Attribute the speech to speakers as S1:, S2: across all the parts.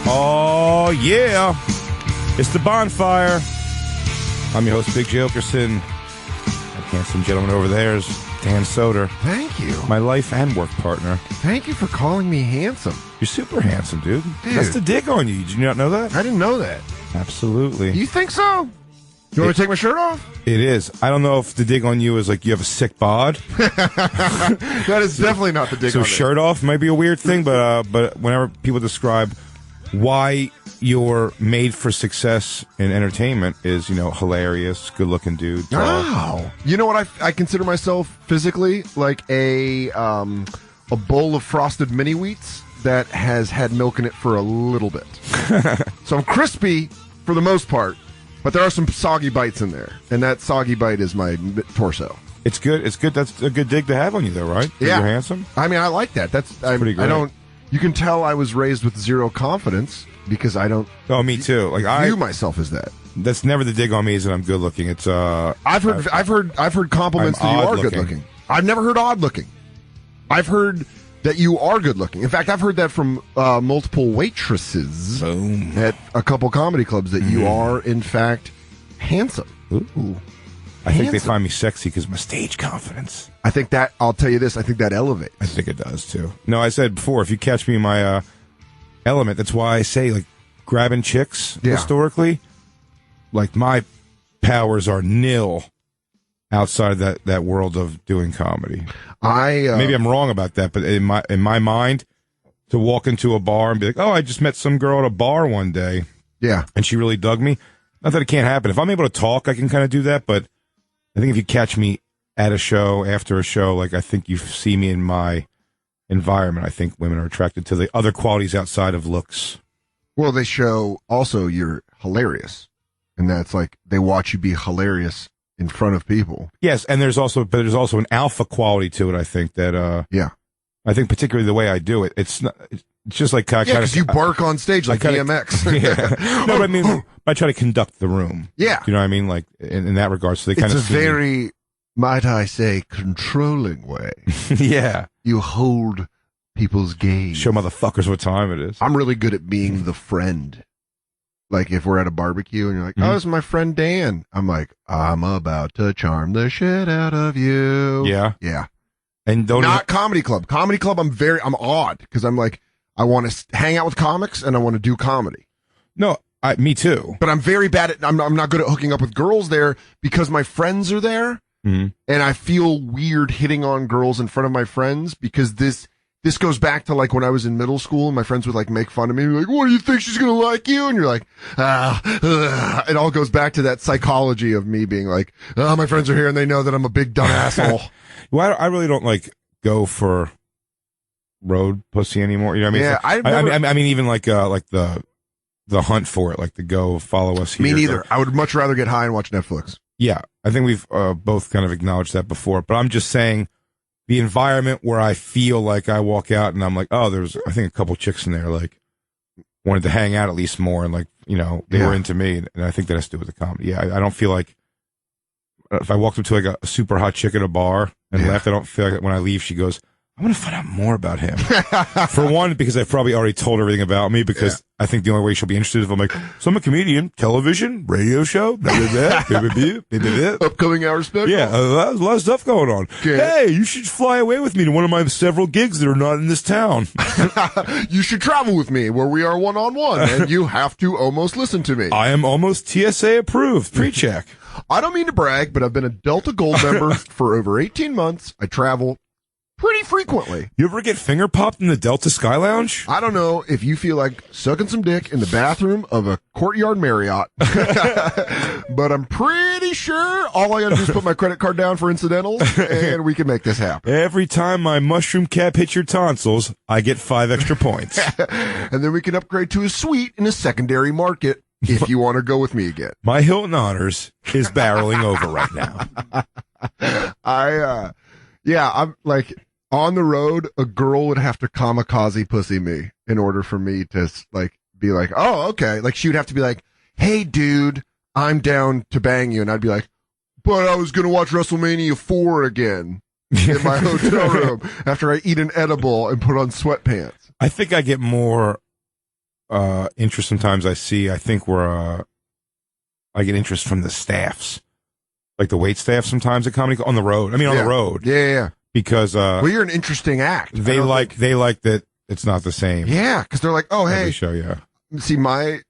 S1: Oh, yeah. It's the Bonfire. I'm your host, Big J. Oakerson. That handsome gentleman over there is Dan Soder.
S2: Thank you.
S1: My life and work partner.
S2: Thank you for calling me handsome.
S1: You're super handsome, dude. That's the dig on you. Did you not know that?
S2: I didn't know that.
S1: Absolutely.
S2: You think so? You want me to take my shirt off?
S1: It is. I don't know if the dig on you is like you have a sick bod.
S2: That is definitely not the dig on me.
S1: So shirt off might be a weird thing, but whenever people describe why you're made for success in entertainment is, hilarious, good-looking dude. Tall.
S2: Wow. You know what? I consider myself physically like a bowl of frosted mini wheats that has had milk in it for a little bit. So I'm crispy for the most part, but there are some soggy bites in there, and that soggy bite is my torso.
S1: It's good. It's good. That's a good dig to have on you, though, right?
S2: Yeah.
S1: You're handsome.
S2: I mean, I like that. That's
S1: pretty great.
S2: You can tell I was raised with zero confidence because I don't.
S1: Oh, me too. Like I
S2: view myself as that.
S1: That's never the dig on me. Is that I'm good looking? It's
S2: I've heard compliments that you are good looking. I've never heard odd looking. I've heard that you are good looking. In fact, I've heard that from multiple waitresses at a couple comedy clubs that you are in fact handsome.
S1: Ooh. I think they find me sexy because of my stage confidence.
S2: I think that, I'll tell you this, I think that elevates.
S1: I think it does, too. No, I said before, if you catch me in my element, that's why I say, like, grabbing chicks historically, like, my powers are nil outside of that world of doing comedy. Maybe I'm wrong about that, but in my mind, to walk into a bar and be like, oh, I just met some girl at a bar one day.
S2: Yeah.
S1: And she really dug me. Not that it can't happen. If I'm able to talk, I can kind of do that, but I think if you catch me at a show, after a show, like I think you see me in my environment, I think women are attracted to the other qualities outside of looks.
S2: Well, they show also you're hilarious. And that's like, they watch you be hilarious in front of people.
S1: Yes, and there's also an alpha quality to it, I think, that, I think particularly the way I do it, it's just like
S2: because you bark on stage like DMX.
S1: Yeah. No, but I mean, I try to conduct the room.
S2: Yeah.
S1: You know what I mean? Like, in that regard, so they kind of
S2: It's a very, might I say, controlling way.
S1: Yeah.
S2: You hold people's gaze.
S1: Show motherfuckers what time it is.
S2: I'm really good at being the friend. Like, if we're at a barbecue and you're like, oh, this is my friend Dan. I'm like, I'm about to charm the shit out of you.
S1: Yeah.
S2: Yeah.
S1: And
S2: not comedy club. Comedy club, I'm odd because I'm like, I want to hang out with comics and I want to do comedy.
S1: No, me too.
S2: But I'm very bad at, I'm not good at hooking up with girls there because my friends are there.
S1: Mm-hmm.
S2: And I feel weird hitting on girls in front of my friends because this goes back to like when I was in middle school and my friends would like make fun of me. Like, what do you think she's going to like you? And you're like, it all goes back to that psychology of me being like, oh, my friends are here and they know that I'm a big dumb asshole.
S1: Well, I really don't like go for road pussy anymore. You know what I mean?
S2: Yeah,
S1: I mean, even like the hunt for it, like the go follow us here.
S2: Me neither. I would much rather get high and watch Netflix.
S1: Yeah, I think we've both kind of acknowledged that before. But I'm just saying, the environment where I feel like I walk out and I'm like, oh, there's I think a couple chicks in there like wanted to hang out at least more and like they were into me, and I think that has to do with the comedy. Yeah, I don't feel like if I walked up to like a super hot chick at a bar and left, I don't feel like when I leave she goes, I want to find out more about him. For one, because I've probably already told everything about me, because I think the only way she'll be interested is if I'm like, so I'm a comedian, television, radio show, blah, blah, blah, blah, blah, blah.
S2: Upcoming hour special.
S1: Yeah, a lot of stuff going on. Okay. Hey, you should fly away with me to one of my several gigs that are not in this town.
S2: You should travel with me where we are one-on-one, and you have to almost listen to me.
S1: I am almost TSA approved. Pre-check.
S2: I don't mean to brag, but I've been a Delta Gold member for over 18 months. I travel pretty frequently.
S1: You ever get finger popped in the Delta Sky Lounge?
S2: I don't know if you feel like sucking some dick in the bathroom of a Courtyard Marriott, but I'm pretty sure all I gotta do is put my credit card down for incidentals, and we can make this happen.
S1: Every time my mushroom cap hits your tonsils, I get 5 extra points.
S2: And then we can upgrade to a suite in a secondary market if you want to go with me again.
S1: My Hilton Honors is barreling over right now.
S2: I'm like, on the road, a girl would have to kamikaze pussy me in order for me to like be like, oh, okay. Like she would have to be like, hey, dude, I'm down to bang you. And I'd be like, but I was going to watch WrestleMania 4 again in my hotel room after I eat an edible and put on sweatpants.
S1: I think I get more interest sometimes I see. I think I get interest from the staffs, like the wait staff sometimes at comedy on the road. I mean, on the road.
S2: Yeah.
S1: Because
S2: well, you're an interesting act.
S1: They like that it's not the same.
S2: Yeah, because they're like, oh hey,
S1: every show. Yeah.
S2: See, my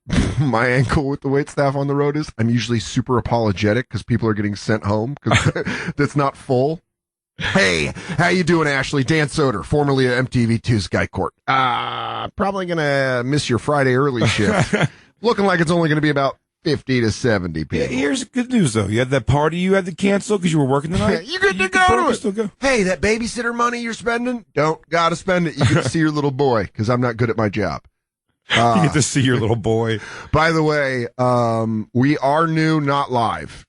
S2: ankle with the wait staff on the road is I'm usually super apologetic because people are getting sent home because that's not full. Hey, how you doing, Ashley? Dan Soder, formerly of MTV2's Guy Court. Probably gonna miss your Friday early shift. Looking like it's only gonna be about 50 to 70 people.
S1: Yeah, here's good news though. You had that party you had to cancel because you were working tonight.
S2: You good to go to it. Still go. Hey, that babysitter money you're spending, don't gotta spend it. You get to see your little boy because I'm not good at my job.
S1: You get to see your little boy.
S2: By the way, we are new, not live.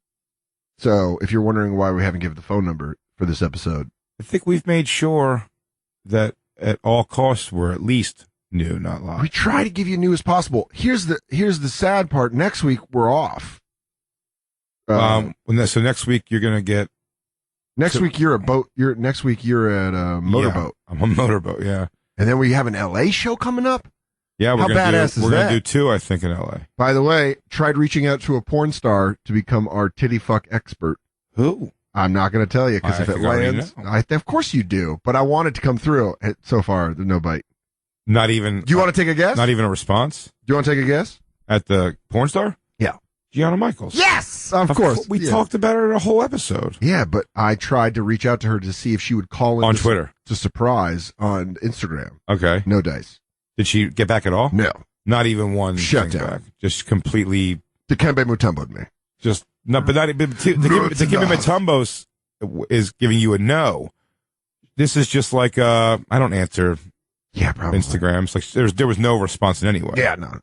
S2: So if you're wondering why we haven't given the phone number for this episode,
S1: I think we've made sure that at all costs we're at least new, not live.
S2: We try to give you new as possible. Here's the sad part. Next week we're off.
S1: So next week you're gonna get.
S2: Next week you're next week you're at a motorboat.
S1: Yeah, I'm a motorboat. Yeah.
S2: And then we have an LA show coming up.
S1: Yeah, we're gonna do 2, I think, in LA.
S2: By the way, tried reaching out to a porn star to become our titty fuck expert.
S1: Who?
S2: I'm not going to tell you because if it lands, of course you do. But I wanted to come through. So far, no bite.
S1: Not even.
S2: Do you want to take a guess?
S1: Not even a response.
S2: Do you want to take a guess?
S1: At the porn star?
S2: Yeah.
S1: Gianna Michaels.
S2: Yes, of course.
S1: We talked about her in a whole episode.
S2: Yeah, but I tried to reach out to her to see if she would call in
S1: on Twitter
S2: to surprise on Instagram.
S1: Okay.
S2: No dice.
S1: Did she get back at all?
S2: No.
S1: Not even one.
S2: Shut down.
S1: Back. Just completely.
S2: Dikembe Mutombo'd me.
S1: Just no, but to give me Mutombo's is giving you a no. This is just like I don't answer.
S2: Yeah, probably.
S1: Instagrams like there was no response in any way.
S2: Yeah, no.
S1: It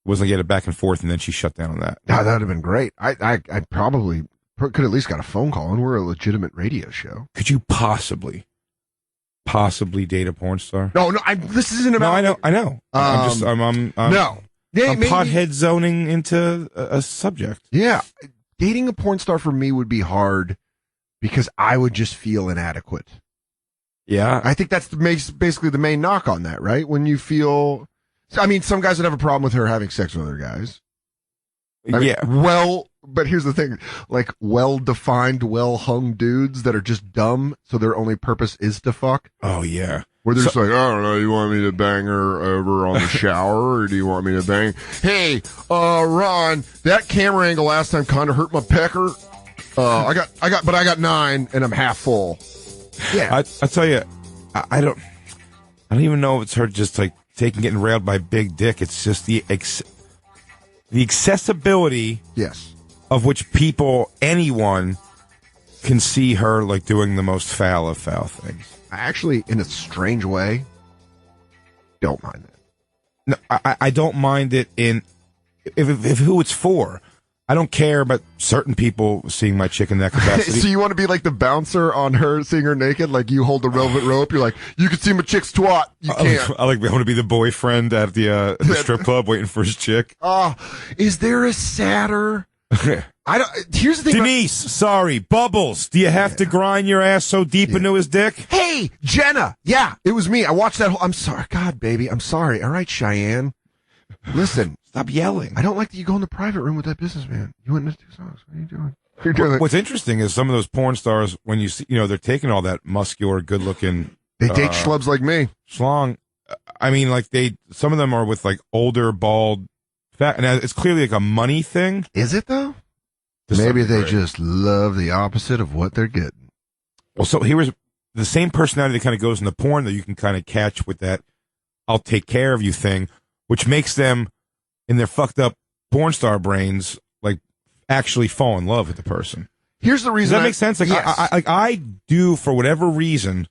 S1: wasn't like get it back and forth, and then she shut down on that.
S2: No, that would have been great. I probably could at least got a phone call, and we're a legitimate radio show.
S1: Could you possibly date a porn star?
S2: No, this isn't about.
S1: No, I know. I'm
S2: no.
S1: I'm pothead zoning into a subject.
S2: Yeah, dating a porn star for me would be hard because I would just feel inadequate.
S1: Yeah,
S2: I think that's basically the main knock on that, right? When you feel, I mean, some guys would have a problem with her having sex with other guys. But here's the thing, like well-defined, well-hung dudes that are just dumb, so their only purpose is to fuck.
S1: Oh, yeah.
S2: Where they're just like, I don't know, you want me to bang her over on the shower, or do you want me to bang? Hey, Ron, that camera angle last time kind of hurt my pecker. I got 9, and I'm half full. Yeah.
S1: I tell you, I don't even know if it's her just like getting railed by big dick. It's just the accessibility.
S2: Yes.
S1: Of which anyone can see her like doing the most foul of foul things.
S2: I actually, in a strange way, don't mind that.
S1: No, I don't mind it if who it's for. I don't care about certain people seeing my chick in that capacity.
S2: So you want to be like the bouncer on her, seeing her naked? Like you hold the velvet rope, you're like, you can see my chick's twat. You can't.
S1: I want to be the boyfriend at the strip club waiting for his chick.
S2: Is there a sadder... Here's the thing.
S1: Denise, Bubbles. Do you have to grind your ass so deep into his dick?
S2: Hey, Jenna. Yeah, it was me. I watched that I'm sorry. God, baby. I'm sorry. All right, Cheyenne. Listen.
S1: Stop yelling.
S2: I don't like that you go in the private room with that businessman. You went into 2 songs. What are you doing? You're doing
S1: What's interesting is some of those porn stars, when you see, they're taking all that muscular, good-looking.
S2: They date schlubs like me.
S1: Schlong. I mean, like some of them are with like older, bald, fat, and it's clearly like a money thing.
S2: Is it though? Maybe they just love the opposite of what they're getting.
S1: Well, so here was the same personality that kind of goes in the porn that you can kind of catch with that "I'll take care of you" thing, which makes them in their fucked up porn star brains like actually fall in love with the person.
S2: Here's the reason.
S1: Does that make sense? Like
S2: yes.
S1: I do for whatever reason,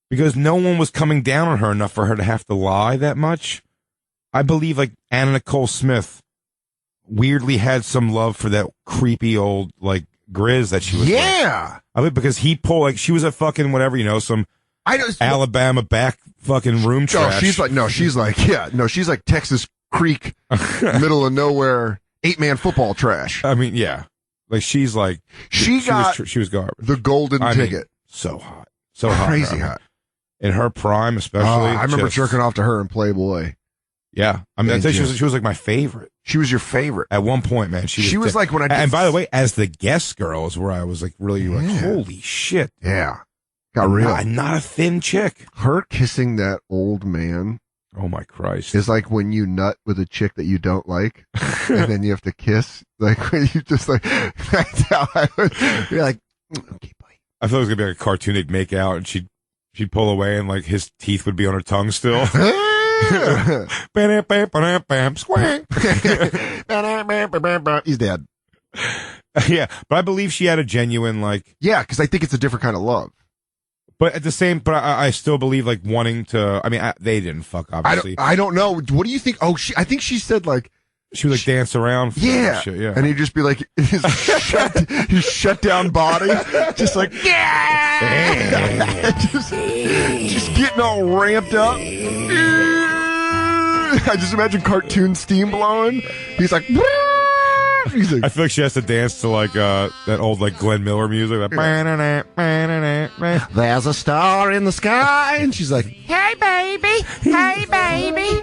S1: because no one was coming down on her enough for her to have to lie that much. I believe like Anna Nicole Smith weirdly had some love for that creepy old like Grizz that she was.
S2: Yeah.
S1: With. I mean, because he pulled like she was a fucking whatever, some Alabama back fucking room trash.
S2: She's like Texas Creek, middle of nowhere, 8-man football trash.
S1: I mean, yeah. Like she was garbage.
S2: The golden ticket.
S1: So hot. So hot.
S2: Crazy hot.
S1: In her prime, especially.
S2: I remember jerking off to her in Playboy.
S1: Yeah, I mean, she was like my favorite.
S2: She was your favorite
S1: At one point, man. She was
S2: like when I did,
S1: and by the way, as the guest girl is where I was like really like, holy shit.
S2: Yeah. Got real.
S1: Not a thin chick.
S2: Her kissing that old man.
S1: Oh my Christ.
S2: Is like when you nut with a chick that you don't like and then you have to kiss. Like when you just like, that's how I would, you're like, okay, bye.
S1: I thought it was gonna be like a cartoon they'd make out and she'd pull away and like his teeth would be on her tongue still.
S2: He's dead.
S1: Yeah, but I believe she had a genuine like.
S2: Yeah, because I think it's a different kind of love.
S1: But at the same, but I still believe like wanting to. I mean, they didn't fuck obviously.
S2: I don't know. What do you think? Oh, I think she said like
S1: she would like dance around.
S2: Yeah,
S1: shit, yeah.
S2: And he'd just be like his shut down body, just like just getting all ramped up. I just imagine cartoon steam blowing. He's like.
S1: I feel like she has to dance to like that old like Glenn Miller music. Like,
S2: there's a star in the sky, and she's like, "Hey baby, hey baby."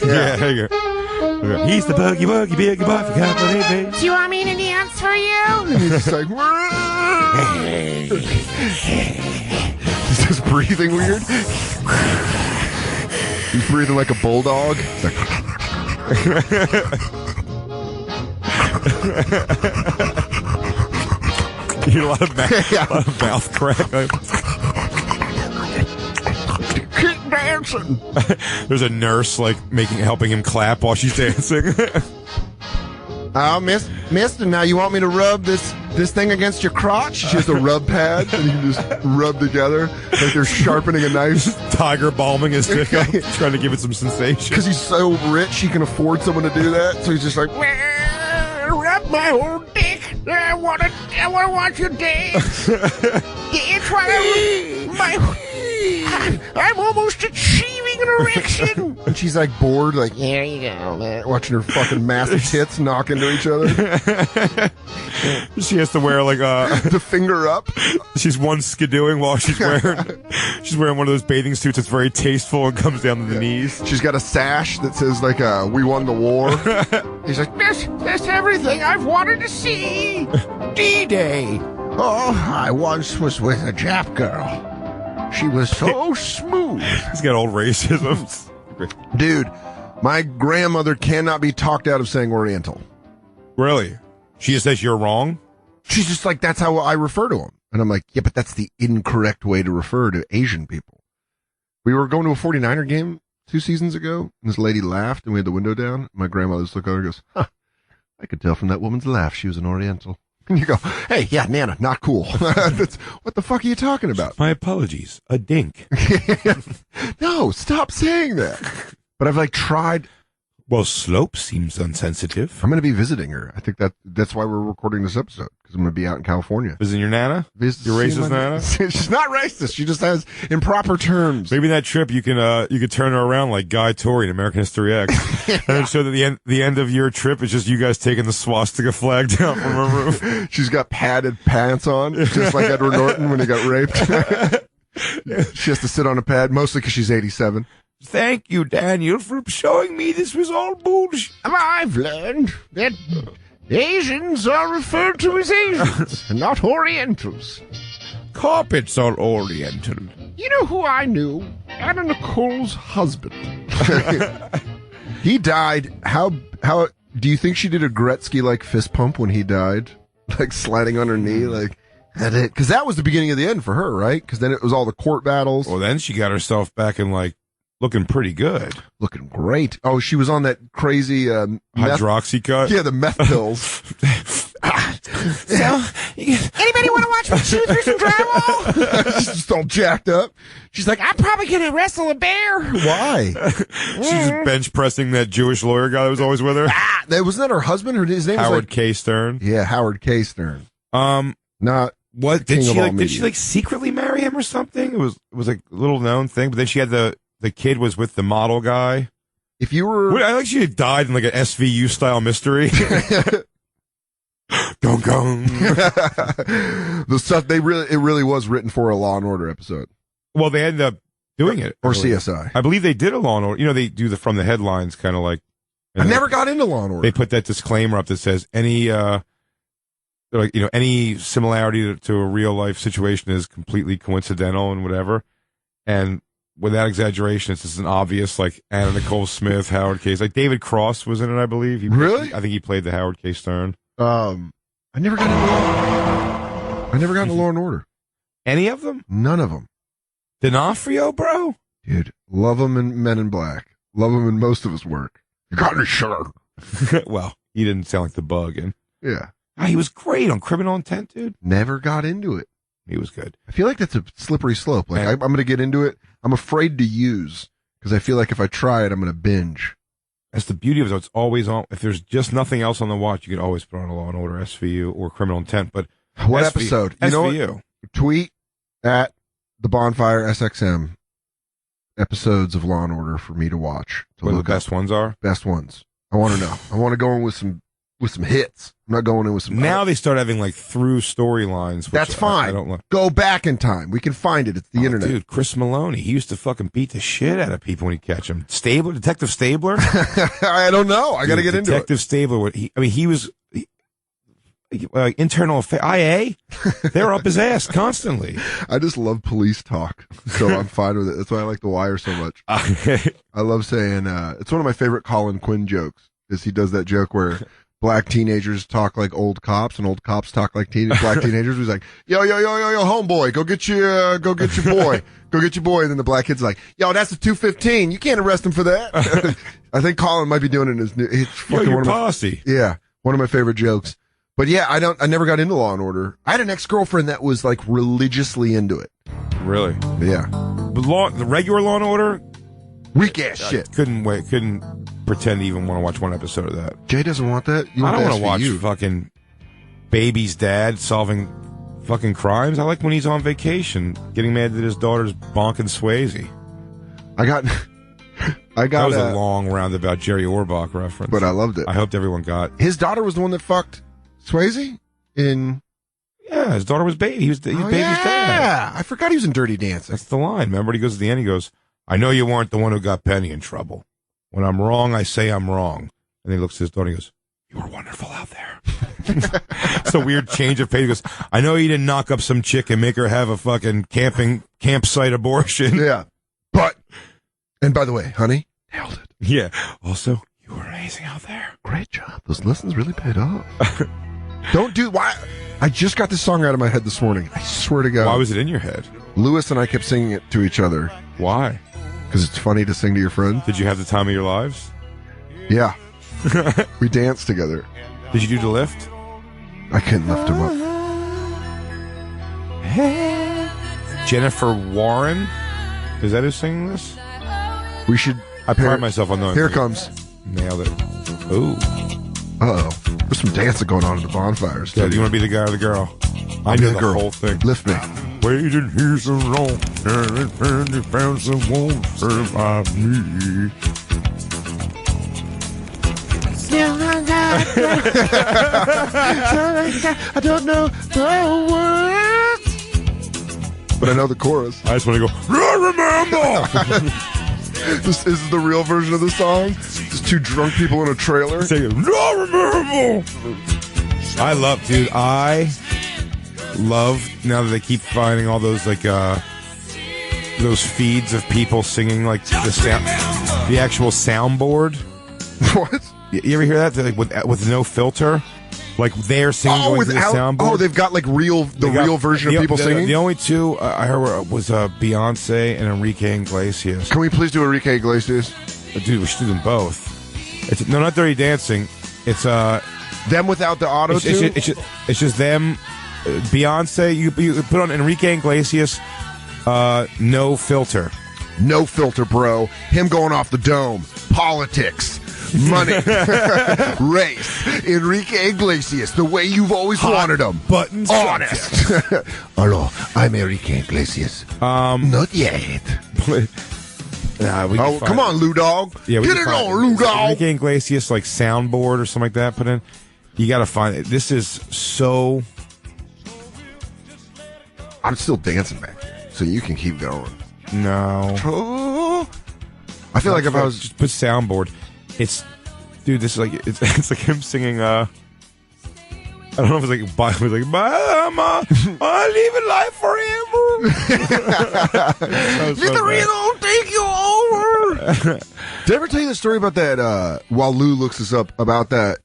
S1: Yeah, there you go. He's the buggy big boy for company, baby.
S3: Do you want me to dance for you?
S2: And he's just like, he's just breathing weird. He's breathing like a bulldog. He's like,
S1: you hear a lot of mouth crack.
S2: Keep dancing.
S1: There's a nurse like helping him clap while she's dancing.
S2: Oh, mister, now you want me to rub this thing against your crotch? She has a rub pad, and you can just rub together like they're sharpening a knife.
S1: Tiger balming his dick up, trying to give it some sensation.
S2: Because he's so rich, he can afford someone to do that. So he's just like,
S3: rub my old dick. I wanna watch you dance. Dance while I'm almost achieving an erection.
S2: And she's like bored, like,
S3: There you go, man.
S2: watching her fucking massive tits knock into each other.
S1: She has to wear like
S2: The finger up.
S1: she's one skidooing while she's wearing one of those bathing suits that's very tasteful and comes down to the knees.
S2: She's got a sash that says like, we won the war. He's like,
S3: That's everything I've wanted to see.
S2: D-Day.
S3: Oh, I once was with a Jap girl. She was so smooth.
S1: He's got old racisms.
S2: Dude, my grandmother cannot be talked out of saying Oriental.
S1: Really? She just says you're wrong?
S2: She's just like, that's how I refer to them. And I'm like, yeah, but that's the incorrect way to refer to Asian people. We were going to a 49er game 2 seasons ago, and this lady laughed, and we had the window down. My grandmother just looked over and goes, I could tell from that woman's laugh she was an Oriental. And you go, hey, yeah, Nana, not cool. That's, what the fuck are you talking about?
S1: My apologies. A dink.
S2: No, stop saying that. But I've like tried.
S1: Well, Slope seems unsensitive.
S2: I'm going to be visiting her. I think that's why we're recording this episode, because I'm going to be out in California.
S1: Visiting your Nana? Your racist Nana?
S2: She's not racist. She just has improper terms.
S1: Maybe that trip you can turn her around like Guy Tori in American History X, and then show that the end of your trip is just you guys taking the swastika flag down from her roof.
S2: She's got padded pants on, just like Edward Norton when he got raped. She has to sit on a pad, mostly because she's 87.
S1: Thank you, Daniel, for showing me this was all bullshit.
S3: I've learned that Asians are referred to as Asians and not Orientals.
S1: Carpets are Oriental.
S3: You know who I knew? Anna Nicole's husband.
S2: He died. How do you think she did a Gretzky-like fist pump when he died? Like sliding on her knee, like that it? Because that was the beginning of the end for her, right? Because then it was all the court battles.
S1: Well, then she got herself back in like looking pretty good.
S2: Looking great. Oh, she was on that crazy
S1: hydroxy cut.
S2: Yeah, the meth pills.
S3: So, anybody want to watch me chew through some drywall?
S2: She's just all jacked up.
S3: She's like, I'm probably going to wrestle a bear.
S2: Why?
S1: She's just bench pressing that Jewish lawyer guy that was always with her.
S2: That wasn't that her husband? His name
S1: Howard
S2: was like,
S1: K. Stern.
S2: Yeah, Howard K. Stern. Not
S1: what did
S2: king
S1: she
S2: of all
S1: like? Did
S2: media.
S1: she like secretly marry him or something? It was like a little known thing. But then she had the kid was with the model guy.
S2: If you were,
S1: I think she had died in like an SVU style mystery. Gong gong.
S2: The stuff it really was written for a Law and Order episode.
S1: Well, they had doing it.
S2: Or CSI.
S1: I believe they did a Law and Order. You know, they do the from the headlines kind of like.
S2: I never got into Law and Order.
S1: They put that disclaimer up that says any any similarity to a real life situation is completely coincidental and whatever. And without exaggeration, it's just an obvious like Anna Nicole Smith, Howard K. Like David Cross was in it, I believe.
S2: Really?
S1: I think he played the Howard K. Stern.
S2: I never got into Law and Order.
S1: Any of them?
S2: None of them.
S1: D'Onofrio, bro?
S2: Dude, love them in Men in Black. Love them in most of his work. You got me, sure.
S1: Well, he didn't sound like the bug. And
S2: yeah.
S1: he was great on Criminal Intent, dude.
S2: Never got into it.
S1: He was good.
S2: I feel like that's a slippery slope. Like, I'm going to get into it. I'm afraid to use because I feel like if I try it, I'm going to binge.
S1: That's the beauty of it. It's always on. If there's just nothing else on the watch, you can always put on a Law and Order, SVU, or Criminal Intent. But
S2: what episode? You know what? Tweet at the Bonfire SXM episodes of Law and Order for me to watch.
S1: What the best ones are?
S2: Best ones. I want to know. I want to go in with some hits. I'm not going in with some.
S1: Now they start having like through storylines.
S2: That's fine.
S1: I don't like.
S2: Go back in time. We can find it. It's the internet.
S1: Dude, Chris Maloney. He used to fucking beat the shit out of people when he'd catch them. Detective Stabler.
S2: I don't know. I got to get into it.
S1: Detective Stabler. He was internal affairs. IA. They're up his ass constantly.
S2: I just love police talk, so I'm fine with it. That's why I like The Wire so much. I love saying it's one of my favorite Colin Quinn jokes. Is he does that joke where black teenagers talk like old cops and old cops talk like black teenagers. He's like, yo, homeboy, go get your boy. Go get your boy. And then the black kid's like, yo, that's a 215. You can't arrest him for that. I think Colin might be doing it in his new, it's fucking
S1: your posse.
S2: One of my favorite jokes. But yeah, I never got into Law and Order. I had an ex-girlfriend that was like religiously into it.
S1: Really?
S2: Yeah.
S1: The regular Law and Order?
S2: Weak ass shit.
S1: Couldn't pretend to even want to watch one episode of that.
S2: Jay doesn't want that.
S1: I don't want to watch fucking baby's dad solving fucking crimes. I like when he's on vacation, getting mad that his daughter's bonking Swayze. That was a long roundabout Jerry Orbach reference,
S2: but I loved it.
S1: I hoped everyone got.
S2: His daughter was the one that fucked Swayze in.
S1: Yeah, his daughter was baby. He was baby's dad.
S2: Yeah, I forgot he was in Dirty Dancing.
S1: That's the line. Remember, he goes at the end. He goes, "I know you weren't the one who got Penny in trouble. When I'm wrong, I say I'm wrong." And he looks at his daughter and he goes, "You were wonderful out there." It's a weird change of pace. He goes, "I know you didn't knock up some chick and make her have a fucking campsite abortion."
S2: Yeah. And by the way, honey, nailed it.
S1: Yeah. Also, you were amazing out there.
S2: Great job. Those lessons really paid off. Why? I just got this song out of my head this morning. I swear to God.
S1: Why was it in your head?
S2: Lewis and I kept singing it to each other.
S1: Why?
S2: Because it's funny to sing to your friends.
S1: Did you have the time of your lives?
S2: Yeah. We danced together.
S1: Did you do the lift?
S2: I couldn't lift him up.
S1: Jennifer Warren? Is that who's singing this?
S2: We should.
S1: I pride myself on knowing.
S2: Here it comes.
S1: Nailed it. Ooh.
S2: Uh-oh. There's some dancing going on at the bonfires.
S1: Yeah, do you want to be the guy or the girl? I knew the whole thing.
S2: Lift me.
S1: Waited here so long, and found someone to survive me.
S2: I don't know the words, but I know the chorus.
S1: I just want to go, I remember!
S2: This is the real version of the song. Just two drunk people in a trailer.
S1: Saying, I remember! I love, now that they keep finding all those, like, those feeds of people singing, like, the actual soundboard.
S2: What?
S1: You ever hear that? Like, with no filter? Like, they're singing going through the soundboard?
S2: Oh, they've got, like, real version of people singing?
S1: The only two I heard was Beyonce and Enrique Iglesias.
S2: Can we please do Enrique Iglesias?
S1: Dude, we should do them both. No, not Dirty Dancing. It's,
S2: them without the auto-tune?
S1: It's just them. Beyonce, you put on Enrique Iglesias, no filter.
S2: No filter, bro. Him going off the dome. Politics. Money. Race. Enrique Iglesias, the way you've always wanted him.
S1: Buttons.
S2: Honest. Hello, I'm Enrique Iglesias. Not yet. Come on, Lou Dog.
S1: Yeah,
S2: get it on, Lou Dog.
S1: Enrique Iglesias, like soundboard or something like that, put in. You got to find it. This is so.
S2: I'm still dancing back here, so you can keep going.
S1: No.
S2: Oh. I feel like if I was
S1: just put soundboard, it's dude. This is like it's like him singing. I don't know if it's like Mama, I live a life forever.
S3: Let the rhythm take you over.
S2: Did I ever tell you the story about that? While Lou looks this up, about that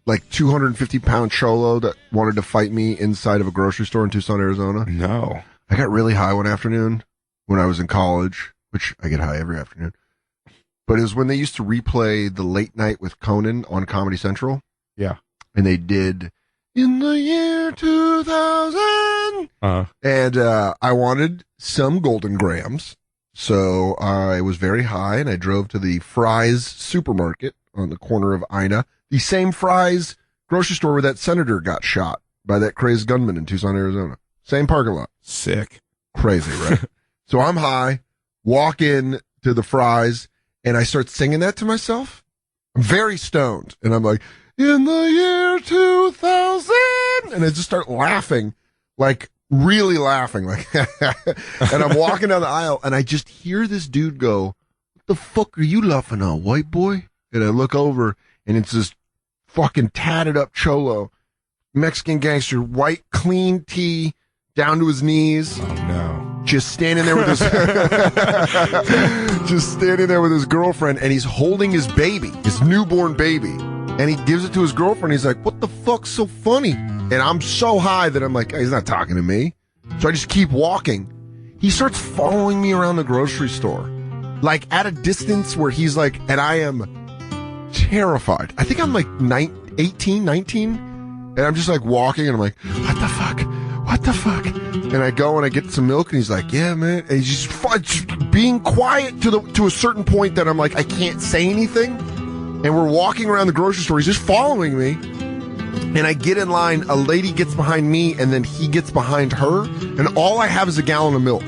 S2: like 250-pound cholo that wanted to fight me inside of a grocery store in Tucson, Arizona.
S1: No.
S2: I got really high one afternoon when I was in college, which I get high every afternoon. But it was when they used to replay the Late Night with Conan on Comedy Central.
S1: Yeah.
S2: And they did In the Year 2000. And I wanted some Golden Grams. So I was very high and I drove to the Fry's supermarket on the corner of Ina. The same Fry's grocery store where that senator got shot by that crazed gunman in Tucson, Arizona. Same parking lot.
S1: Sick.
S2: Crazy, right? So I'm high, walk in to the Fry's, and I start singing that to myself. I'm very stoned. And I'm like, in the year 2000. And I just start laughing, like really laughing. Like, and I'm walking down the aisle and I just hear this dude go, what the fuck are you laughing at, white boy? And I look over and it's this fucking tatted up cholo, Mexican gangster, white clean tee down to his knees.
S1: Oh no.
S2: Just standing there with his girlfriend, and he's holding his baby, his newborn baby, and he gives it to his girlfriend. He's like, what the fuck's so funny? And I'm so high that I'm like, he's not talking to me. So I just keep walking. He starts following me around the grocery store, like at a distance where he's like, and I am terrified. I think I'm like 18, 19, and I'm just like walking, and I'm like, what the fuck? What the fuck? And I go and I get some milk, and he's like, yeah, man. And he's just being quiet to a certain point that I'm like, I can't say anything. And we're walking around the grocery store. He's just following me. And I get in line. A lady gets behind me, and then he gets behind her. And all I have is a gallon of milk.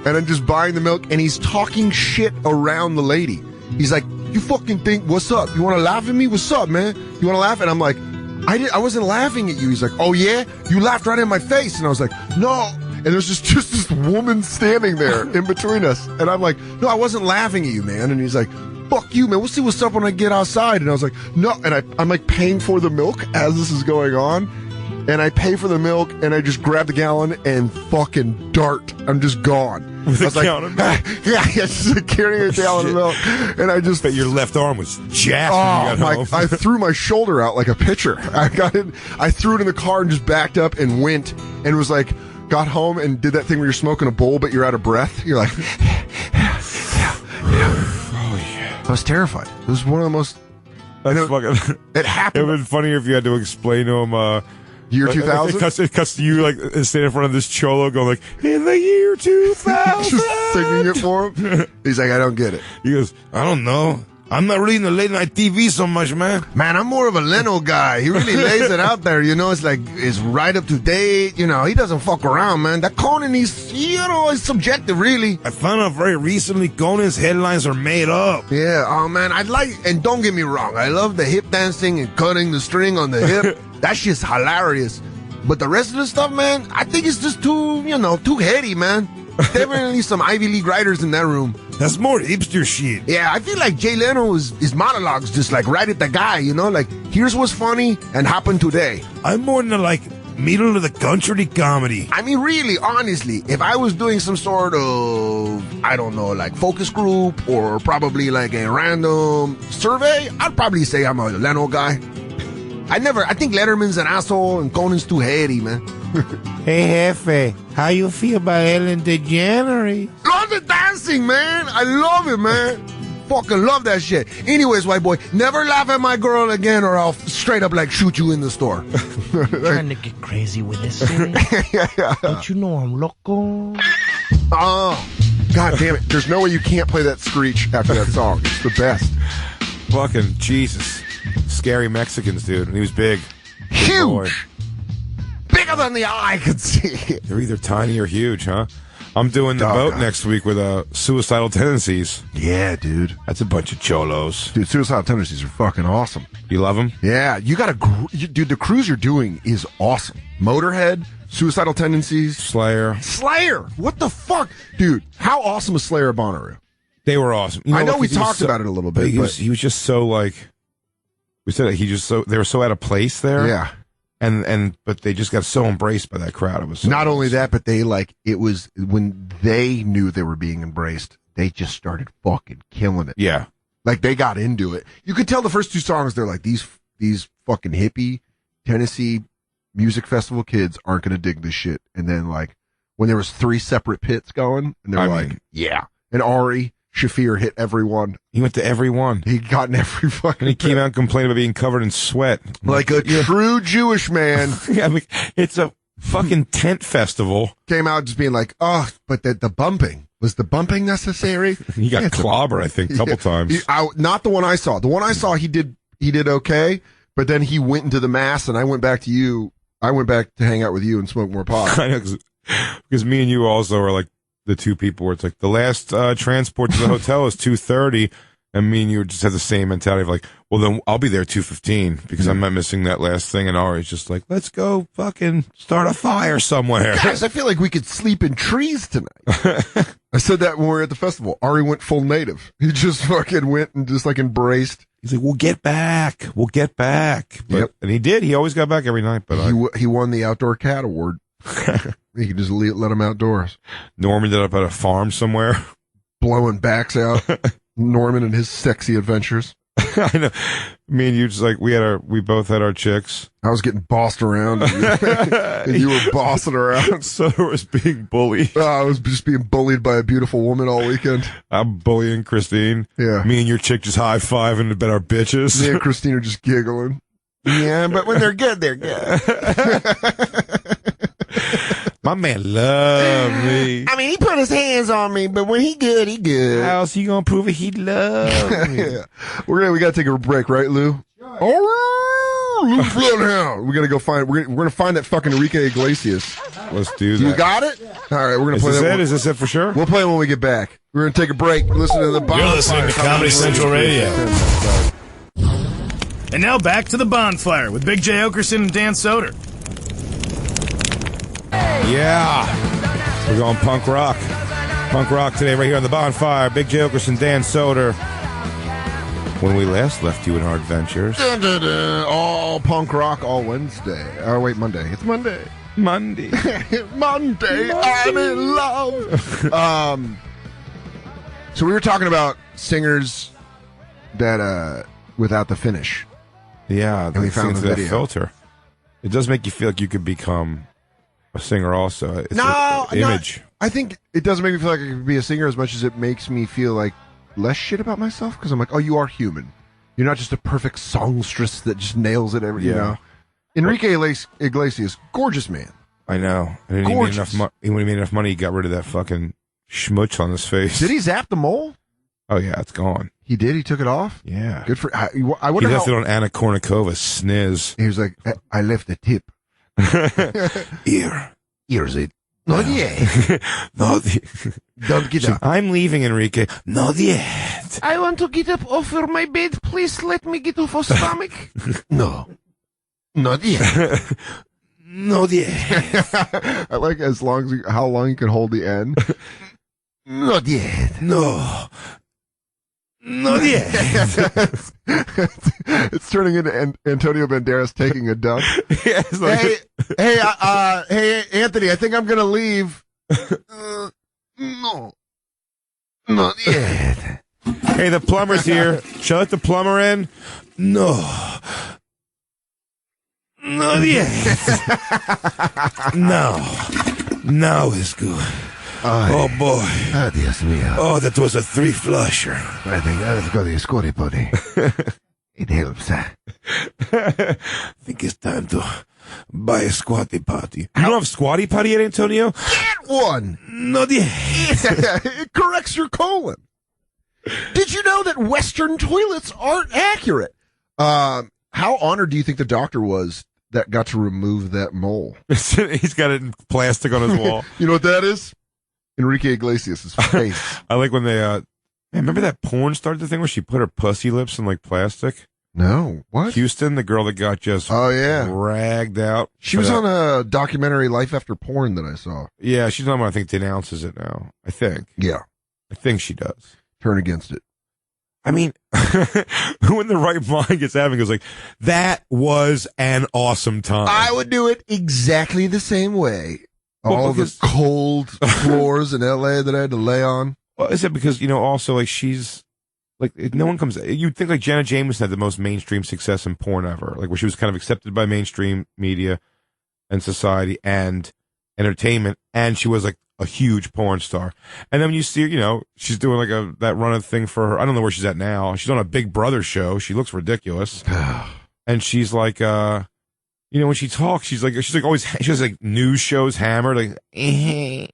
S2: And I'm just buying the milk, and he's talking shit around the lady. He's like, you fucking think, what's up? You want to laugh at me? What's up, man? You want to laugh? And I'm like, I wasn't laughing at you. He's like, oh yeah? You laughed right in my face. And I was like, no. And there's just this woman standing there in between us. And I'm like, no, I wasn't laughing at you, man. And he's like, fuck you, man. We'll see what's up when I get outside. And I was like, no. And I'm like paying for the milk as this is going on. And I pay for the milk, and I just grab the gallon and fucking dart. I'm just gone.
S1: With
S2: I was
S1: a
S2: like,
S1: gallon of milk?
S2: yeah, just carrying a gallon of milk. And I just...
S1: But your left arm was jacked when you got home.
S2: I threw my shoulder out like a pitcher. I threw it in the car and just backed up and went, and was like, got home and did that thing where you're smoking a bowl but you're out of breath. You're like...
S1: Oh, yeah.
S2: I was terrified. It was one of the most...
S1: That's fucking...
S2: It happened.
S1: It would have been funnier if you had to explain to him...
S2: Year 2000?
S1: It cuts to you like standing in front of this cholo going like, in the year 2000.
S2: Just singing it for him. He's like, I don't get it.
S1: He goes, I don't know. I'm not really into late night TV so much, man.
S2: Man, I'm more of a Leno guy. He really lays it out there. You know, it's like, it's right up to date. You know, he doesn't fuck around, man. That Conan, he's, you know, it's subjective, really.
S1: I found out very recently Conan's headlines are made up.
S2: Yeah, oh man, and don't get me wrong, I love the hip dancing and cutting the string on the hip. That shit's hilarious. But the rest of the stuff, man, I think it's just too heady, man. Definitely some Ivy League writers in that room.
S1: That's more hipster shit.
S2: Yeah, I feel like Jay Leno's monologues just like right at the guy, you know? Like, here's what's funny and happened today.
S1: I'm more into like middle of the country comedy.
S2: I mean, really, honestly, if I was doing some sort of, I don't know, like focus group or probably like a random survey, I'd probably say I'm a Leno guy. I think Letterman's an asshole and Conan's too heady, man.
S3: Hey, Jefe, how you feel about Ellen DeGeneres?
S2: Love the dancing, man. I love it, man. Fucking love that shit. Anyways, white boy, never laugh at my girl again or I'll straight up like shoot you in the store.
S3: Trying to get crazy with this thing.
S2: Yeah.
S3: Don't you know I'm loco?
S2: Oh, God damn it. There's no way you can't play that screech after that song. It's the best.
S1: Fucking Jesus. Scary Mexicans, dude. And he was big.
S2: Huge. Bigger than the eye could see.
S1: They're either tiny or huge, huh? I'm doing the boat
S2: God.
S1: next week with Suicidal Tendencies.
S2: Yeah, dude.
S1: That's a bunch of cholos.
S2: Dude, Suicidal Tendencies are fucking awesome.
S1: You love them?
S2: Yeah, you got to... Dude, the cruise you're doing is awesome. Motorhead, Suicidal Tendencies...
S1: Slayer.
S2: What the fuck? Dude, how awesome is Slayer Bonnaroo?
S1: They were awesome.
S2: I know
S1: look,
S2: we
S1: he was
S2: talked about it a little bit,
S1: He was just so like... We said that they were so out of place there.
S2: Yeah.
S1: But they just got so embraced by that crowd. It was so
S2: Not only
S1: nice.
S2: that, but they it was when they knew they were being embraced, they just started fucking killing it.
S1: Yeah.
S2: Like they got into it. You could tell the first 2 songs, they're like, these fucking hippie Tennessee music festival kids aren't going to dig this shit. And then like when there was 3 separate pits going and they're like, yeah. And Ari Shafir hit everyone.
S1: He went to every one.
S2: He got in every fucking
S1: And he came
S2: pit.
S1: out and complained about being covered in sweat.
S2: Like a true Jewish man.
S1: Yeah, I mean, it's a fucking tent festival.
S2: Came out just being like, oh, but the bumping. Was the bumping necessary?
S1: He got clobbered, I think, a couple times.
S2: Not the one I saw. The one I saw, he did okay, but then he went into the mass, and I went back to you. I went back to hang out with you and smoke more pot.
S1: I know, because me and you also are like the 2 people where it's like the last transport to the hotel is 2:30, and me and you just have the same mentality of like, well, then I'll be there 2:15 because I'm not missing that last thing. And Ari's just like, let's go fucking start a fire somewhere.
S2: Guys, I feel like we could sleep in trees tonight. I said that when we were at the festival. Ari went full native. He just fucking went and just like embraced.
S1: He's like, we'll get back. But,
S2: Yep.
S1: And he did. He always got back every night. But
S2: He won the Outdoor Cat Award. He could just let him outdoors.
S1: Norm ended up at a farm somewhere.
S2: Blowing backs out. Norman and his sexy adventures.
S1: I know. Me and you just like we both had our chicks.
S2: I was getting bossed around, and you were bossing around.
S1: So I was being bullied.
S2: I was just being bullied by a beautiful woman all weekend.
S1: I'm bullying Christine.
S2: Yeah.
S1: Me and your chick just high fiving about our bitches.
S2: Me and Christine are just giggling. Yeah, but when they're good, they're good.
S1: My man loved me.
S3: I mean, he put his hands on me, but when he good, he good.
S1: How else he gonna prove it? He loved me.
S2: Yeah. We gotta take a break, right, Lou? Oh, Lou Bloodhound. We gotta go find. We're gonna find that fucking Enrique Iglesias.
S1: Let's do that.
S2: You got it? All right, we're gonna
S1: Is
S2: play
S1: this
S2: that.
S1: it? Is this it for sure?
S2: We'll play it when we get back. We're gonna take a break. Listen to the Bonfire.
S4: You're listening to Comedy Central Radio. And now back to the Bonfire with Big J. Oakerson and Dan Soder.
S1: Yeah. We're going punk rock. Punk rock today right here on the Bonfire. Big J. Oakerson, Dan Soder. When we last left you in our adventures.
S2: Dun, dun, dun. All punk rock, all Wednesday. Oh, wait, Monday. It's Monday.
S1: Monday.
S2: Monday, I'm in love. So we were talking about singers that without the finish.
S1: Yeah.
S2: And we found the
S1: that
S2: video.
S1: filter. It does make you feel like you could become a singer also. It's
S2: No,
S1: an image.
S2: I think it doesn't make me feel like I could be a singer as much as it makes me feel like less shit about myself because I'm like, oh, you are human. You're not just a perfect songstress that just nails it every, you
S1: Yeah.
S2: know. Enrique Iglesias, gorgeous man.
S1: I know. And then he made
S2: Gorgeous.
S1: when he made enough money, he got rid of that fucking schmutz on his face.
S2: Did he zap the mole?
S1: Oh, yeah, it's gone.
S2: He did. He took it off.
S1: Yeah.
S2: Good for. I
S1: He
S2: wonder
S1: left
S2: how.
S1: it on Anna Kournikova, sniz.
S2: He was like, I left the tip.
S1: Here.
S2: Here's it. Not yet.
S1: No,
S2: Don't get up.
S1: I'm leaving, Enrique. Not yet.
S3: I want to get up off of my bed. Please let me get off of stomach.
S2: No. Not yet.
S1: Not yet.
S2: I like how long you can hold the N. Not yet.
S1: No. Not yet.
S2: It's turning into Antonio Banderas taking a dump.
S1: Yeah, it's like,
S2: Hey, Anthony, I think I'm gonna leave. No. Not yet.
S1: hey, the plumber's here. Shall I let the plumber in? No. Not yet. No is good. Oh, boy.
S2: Oh, Dios mío.
S1: Oh, that was a 3-flusher.
S2: I think I've got the Scotty Buddy. It helps.
S1: I think it's time to buy a squatty potty. You don't have squatty potty yet, Antonio?
S2: Get one.
S1: Not yet.
S2: It corrects your colon. Did you know that Western toilets aren't accurate? How honored do you think the doctor was that got to remove that mole?
S1: He's got it in plastic on his wall.
S2: You know what that is? Enrique Iglesias' face.
S1: I like when they, man, remember that porn star thing where she put her pussy lips in like plastic?
S2: No, what?
S1: Houston, the girl that got just dragged out.
S2: She was on a documentary, Life After Porn, that I saw.
S1: Yeah, she's on one, I think, denounces it now. I think.
S2: Yeah.
S1: I think she does.
S2: Turn against it.
S1: I mean, who in the right mind gets having goes like, that was an awesome time.
S2: I would do it exactly the same way. All the cold floors in LA that I had to lay on.
S1: Well, is it because, also like she's like, no one comes, you'd think like Janet Jameson had the most mainstream success in porn ever, like where she was kind of accepted by mainstream media and society and entertainment. And she was like a huge porn star. And then when you see her, she's doing like that running thing for her. I don't know where she's at now. She's on a Big Brother show. She looks ridiculous. And she's like, when she talks, she's like always, she has like news shows hammered, like,
S2: they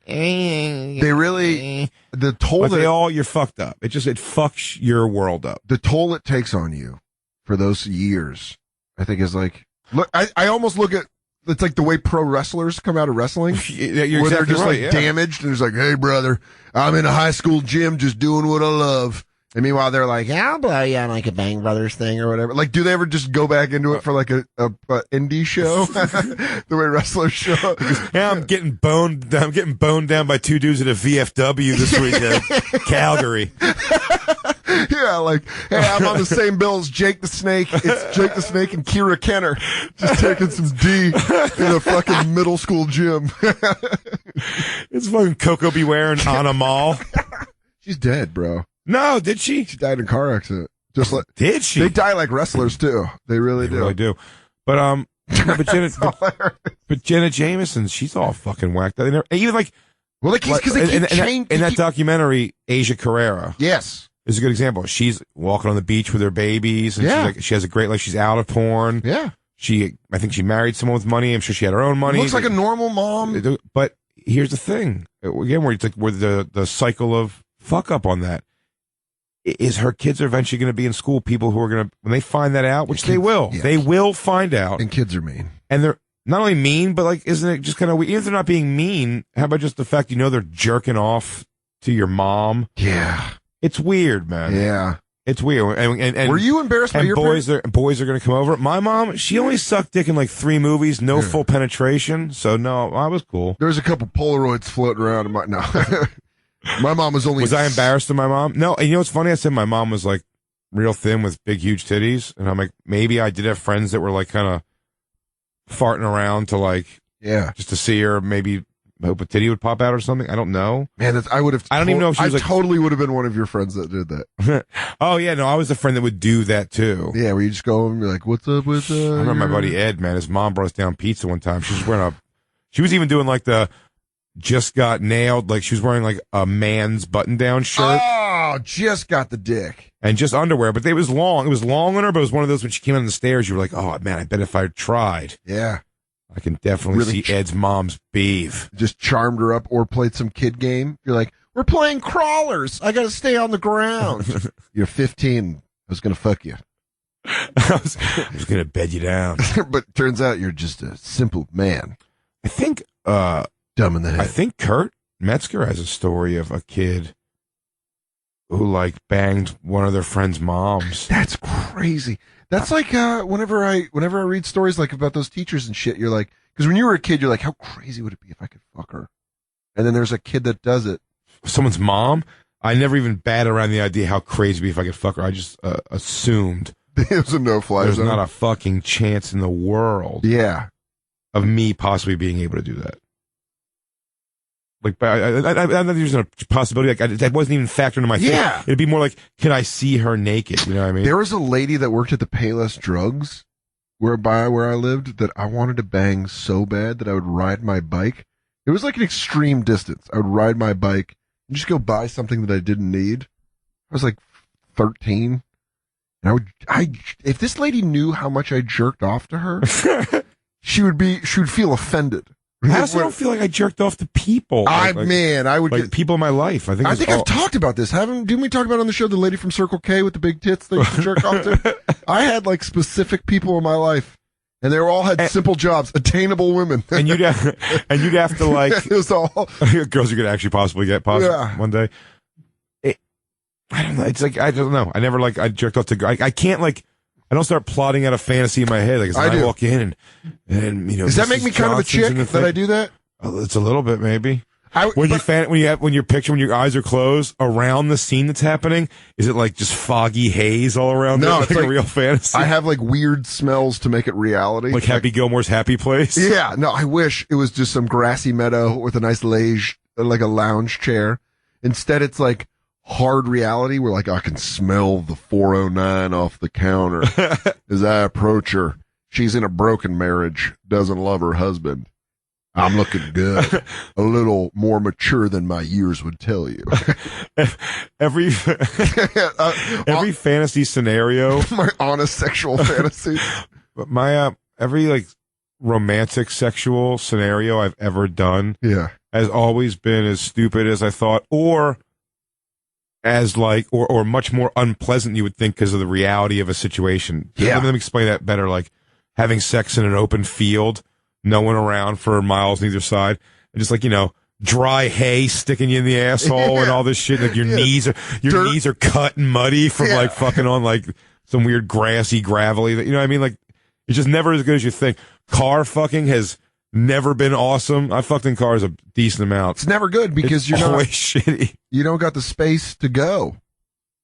S2: really, the toll
S1: that you're fucked up. It fucks your world up.
S2: The toll it takes on you for those years, I think is like, look, I almost look at, it's like the way pro wrestlers come out of wrestling, where they're just like damaged, and it's like, hey brother, I'm in a high school gym just doing what I love. And meanwhile, they're like, yeah, I'll blow you on like a Bang Brothers thing or whatever. Like, do they ever just go back into it for like a indie show? The way wrestlers show.
S1: Yeah, I'm getting boned down by two dudes at a VFW this weekend. Calgary.
S2: Yeah, like, hey, I'm on the same bill as Jake the Snake. It's Jake the Snake and Kira Kenner just taking some D in a fucking middle school gym.
S1: It's fucking Coco Beware and Anna Mall.
S2: She's dead, bro.
S1: No, did she?
S2: She died in a car accident. Just like,
S1: did she?
S2: They die like wrestlers too. They really do.
S1: Really do. But but Janet Jameson, she's all fucking whacked. Even like,
S2: well, because they keep changing.
S1: In that documentary, Asia Carrera,
S2: yes,
S1: is a good example. She's walking on the beach with her babies, and she's like, she has a great life. She's out of porn.
S2: Yeah,
S1: I think she married someone with money. I'm sure she had her own money.
S2: Looks like a normal mom.
S1: But here's the thing, again, where it's like where the cycle of fuck up on that. Is her kids are eventually going to be in school, people who are going to, when they find that out, which they will, they will find out.
S2: And kids are mean.
S1: And they're not only mean, but like, isn't it just kind of weird? Even if they're not being mean, how about just the fact, they're jerking off to your mom?
S2: Yeah.
S1: It's weird, man.
S2: Yeah.
S1: It's weird. And
S2: were you embarrassed by your
S1: boys? Boys are going to come over. My mom, she only sucked dick in like 3 movies, no full penetration. So no, I was cool.
S2: There's a couple Polaroids floating around in my, no. My mom was only.
S1: Was I embarrassed of my mom? No. And what's funny? I said my mom was like real thin with big, huge titties. And I'm like, maybe I did have friends that were like kind of farting around to like, just to see her. Maybe hope a titty would pop out or something. I don't know.
S2: Man, I would have.
S1: I don't even know if she was
S2: totally would have been one of your friends that did that.
S1: Oh yeah, no, I was the friend that would do that too.
S2: Yeah, where you just go and be like, "What's up with?"
S1: I remember my buddy Ed. Man, his mom brought us down pizza one time. She was wearing she was even doing like the. Just got nailed, like she was wearing like a man's button-down shirt.
S2: Oh, just got the dick.
S1: And just underwear, but it was long. It was long on her, but it was one of those when she came down the stairs, you were like, oh man, I bet if I tried.
S2: Yeah.
S1: I can definitely see Ed's mom's beef.
S2: Just charmed her up or played some kid game. You're like, we're playing crawlers. I gotta stay on the ground. You're 15. I was gonna fuck you.
S1: I was gonna bed you down.
S2: But turns out you're just a simple man.
S1: I think,
S2: dumb in the head.
S1: I think Kurt Metzger has a story of a kid who like banged one of their friends' moms.
S2: That's crazy. That's like whenever I read stories like about those teachers and shit, you're like, because when you were a kid, you're like, how crazy would it be if I could fuck her? And then there's a kid that does it.
S1: Someone's mom. I never even batted around the idea how crazy it'd be if I could fuck her. I just assumed
S2: it was a no-fly zone.
S1: There's not a fucking chance in the world.
S2: Yeah.
S1: Of me possibly being able to do that. Like, I'm not using a possibility. Like, that wasn't even factored into my thing.
S2: Yeah.
S1: It'd be more like, can I see her naked? You know what I mean?
S2: There was a lady that worked at the Payless Drugs where I lived that I wanted to bang so bad that I would ride my bike. It was like an extreme distance. I would ride my bike and just go buy something that I didn't need. I was like 13. And if this lady knew how much I jerked off to her, she would feel offended.
S1: I also don't feel like I jerked off to people.
S2: I would
S1: get people in my life. I think
S2: I've talked about this. Didn't we talk about it on the show the lady from Circle K with the big tits that you can jerk off to? I had like specific people in my life And they all had simple jobs, attainable women.
S1: and you'd have to like
S2: it was all
S1: girls you could actually possibly get one day. I don't know. It's like I don't know. I never like I jerked off to. I can't like. I don't start plotting out a fantasy in my head. Like I walk in and you know.
S2: Does that make me kind of a chick that I do that?
S1: Oh, it's a little bit maybe. When your eyes are closed around the scene that's happening, is it like just foggy haze all around?
S2: No,
S1: it's
S2: like
S1: a real fantasy.
S2: I have like weird smells to make it reality,
S1: like Happy Gilmore's Happy Place.
S2: Yeah, no, I wish it was just some grassy meadow with a nice like a lounge chair. Instead, it's like hard reality where like I can smell the 409 off the counter as I approach her. She's in a broken marriage, doesn't love her husband. I'm looking good. A little more mature than my years would tell you.
S1: Every fantasy scenario.
S2: My honest sexual fantasy.
S1: My every like romantic sexual scenario I've ever done has always been as stupid as I thought, or as like or much more unpleasant you would think because of the reality of a situation. Let me explain that better. Like having sex in an open field. No one around for miles on either side. And just like, you know, dry hay sticking you in the asshole and all this shit. Like your knees are cut and muddy from like fucking on like some weird grassy, gravelly, you know what I mean? Like it's just never as good as you think. Car fucking has never been awesome. I fucked in cars a decent amount.
S2: It's never good because you're
S1: always shitty.
S2: You don't got the space to go.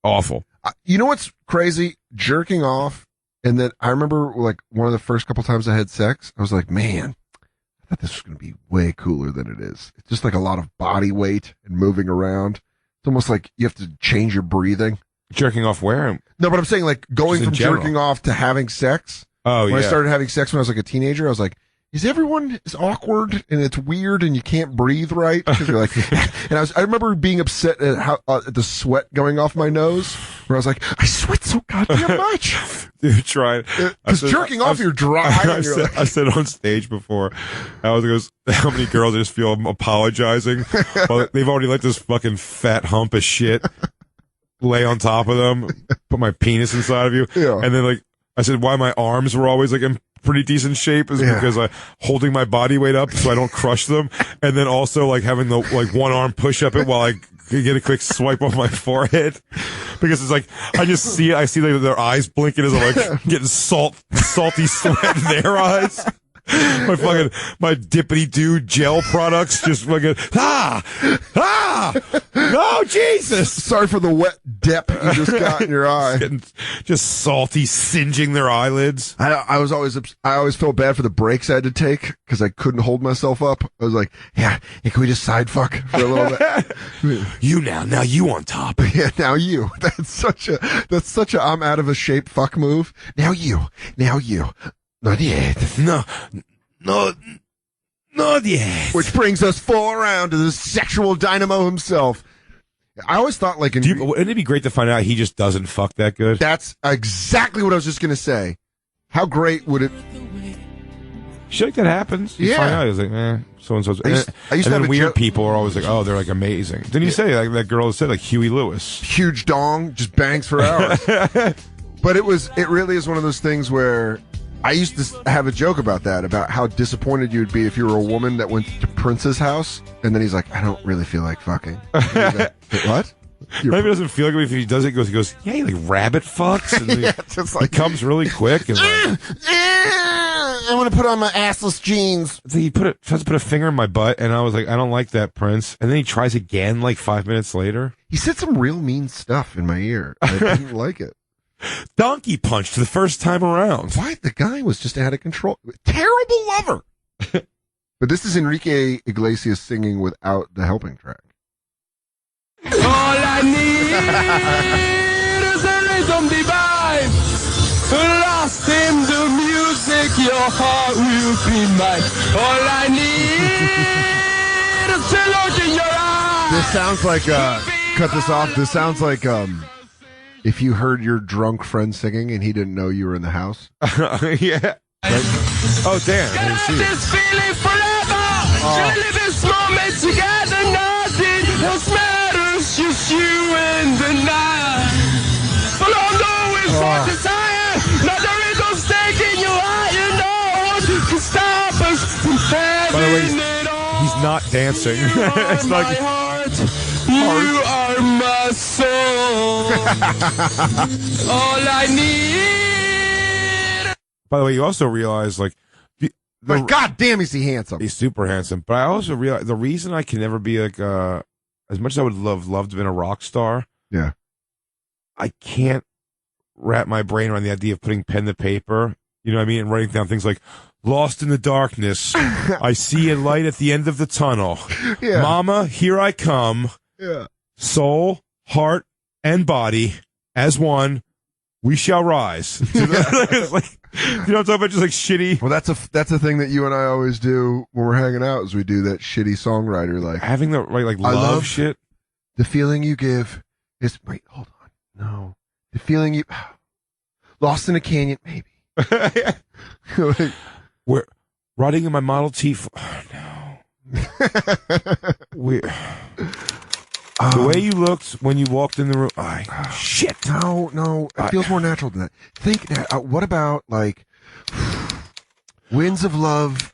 S1: Awful.
S2: You know what's crazy? Jerking off. And then I remember like one of the first couple times I had sex, I was like, man, I thought this was going to be way cooler than it is. It's just like a lot of body weight and moving around. It's almost like you have to change your breathing.
S1: Jerking off where?
S2: No, but I'm saying like going from jerking off to having sex.
S1: Oh,
S2: when I started having sex when I was like a teenager, I was like, is everyone is awkward and it's weird and you can't breathe right? Because you're like, and I remember being upset at how at the sweat going off my nose. Where I was like, I sweat so goddamn much.
S1: Dude, try it.
S2: Because jerking off, you're dry.
S1: I said on stage before, how many girls just feel I'm apologizing? Well, they've already let this fucking fat hump of shit lay on top of them, put my penis inside of you. Yeah. And then like, I said why my arms were always like in pretty decent shape is because I holding my body weight up so I don't crush them. And then also like having the like one arm push up it while I get a quick swipe off my forehead, because it's like I see like their eyes blinking as I'm like getting salty sweat in their eyes. My dippity doo gel products just fucking no Jesus.
S2: Sorry for the wet dip you just got in your eye.
S1: Just salty, singeing their eyelids.
S2: I always felt bad for the breaks I had to take because I couldn't hold myself up. I was like, hey, can we just side fuck for a little bit?
S1: now you on top.
S2: Yeah, now you. That's such a I'm out of a shape fuck move. Now you. Not yet.
S1: No, not yet.
S2: Which brings us full around to the sexual dynamo himself. I always thought like...
S1: wouldn't it be great to find out he just doesn't fuck that good?
S2: That's exactly what I was just going to say. How great would it...
S1: Shit like that happens. You find out, it's like, so-and-so.
S2: I used to have
S1: weird people are always like, oh, they're like amazing. Didn't you say like that girl that said like Huey Lewis?
S2: Huge dong, just bangs for hours. But it really is one of those things where... I used to have a joke about that, about how disappointed you'd be if you were a woman that went to Prince's house, and then he's like, I don't really feel like fucking. Like, what?
S1: Maybe he doesn't feel like it. If he does it, he goes, yeah, he like rabbit fucks, and he comes really quick. And like,
S3: I want to put on my assless jeans.
S1: He tries to put a finger in my butt, and I was like, I don't like that, Prince. And then he tries again like 5 minutes later.
S2: He said some real mean stuff in my ear. I didn't like it.
S1: Donkey punched the first time around.
S2: Why? The guy was just out of control. Terrible lover. But this is Enrique Iglesias singing without the helping track.
S5: All I need is a rhythm divine. Lost in the music, your heart will be mine. All I need is to look in your eyes.
S2: This sounds like, cut this off. This sounds like, if you heard your drunk friend singing and he didn't know you were in the house.
S1: Yeah. Right? Oh, damn. I didn't see
S5: this feeling forever. To live this moment together, nothing else matters, just you and the night. But I'm going for desire, not the rhythm's taking you high, you know.
S1: By the way, he's not dancing. It's
S5: my
S1: like
S5: heart. You are my soul. All I need.
S1: By the way, you also realize, like,
S2: But goddamn, is he handsome?
S1: he's super handsome. But I also realize the reason I can never be like, as much as I would love to have been a rock star.
S2: Yeah.
S1: I can't wrap my brain around the idea of putting pen to paper. You know what I mean? And writing down things like, lost in the darkness. I see a light at the end of the tunnel.
S2: Yeah.
S1: Mama, here I come.
S2: Yeah.
S1: Soul, heart, and body as one. We shall rise. It's like, you know what I'm talking about? Just like shitty.
S2: Well, that's a thing that you and I always do when we're hanging out. Is we do that shitty songwriter like
S1: Having the right, like,
S2: I
S1: love
S2: love-
S1: shit.
S2: the feeling you give is wait, hold on, no, the feeling you lost in a canyon, maybe. Like,
S1: We're riding in my Model T. We're. The way you looked when you walked in the room. Shit.
S2: no, it feels more natural than that. Think that. What about like winds of love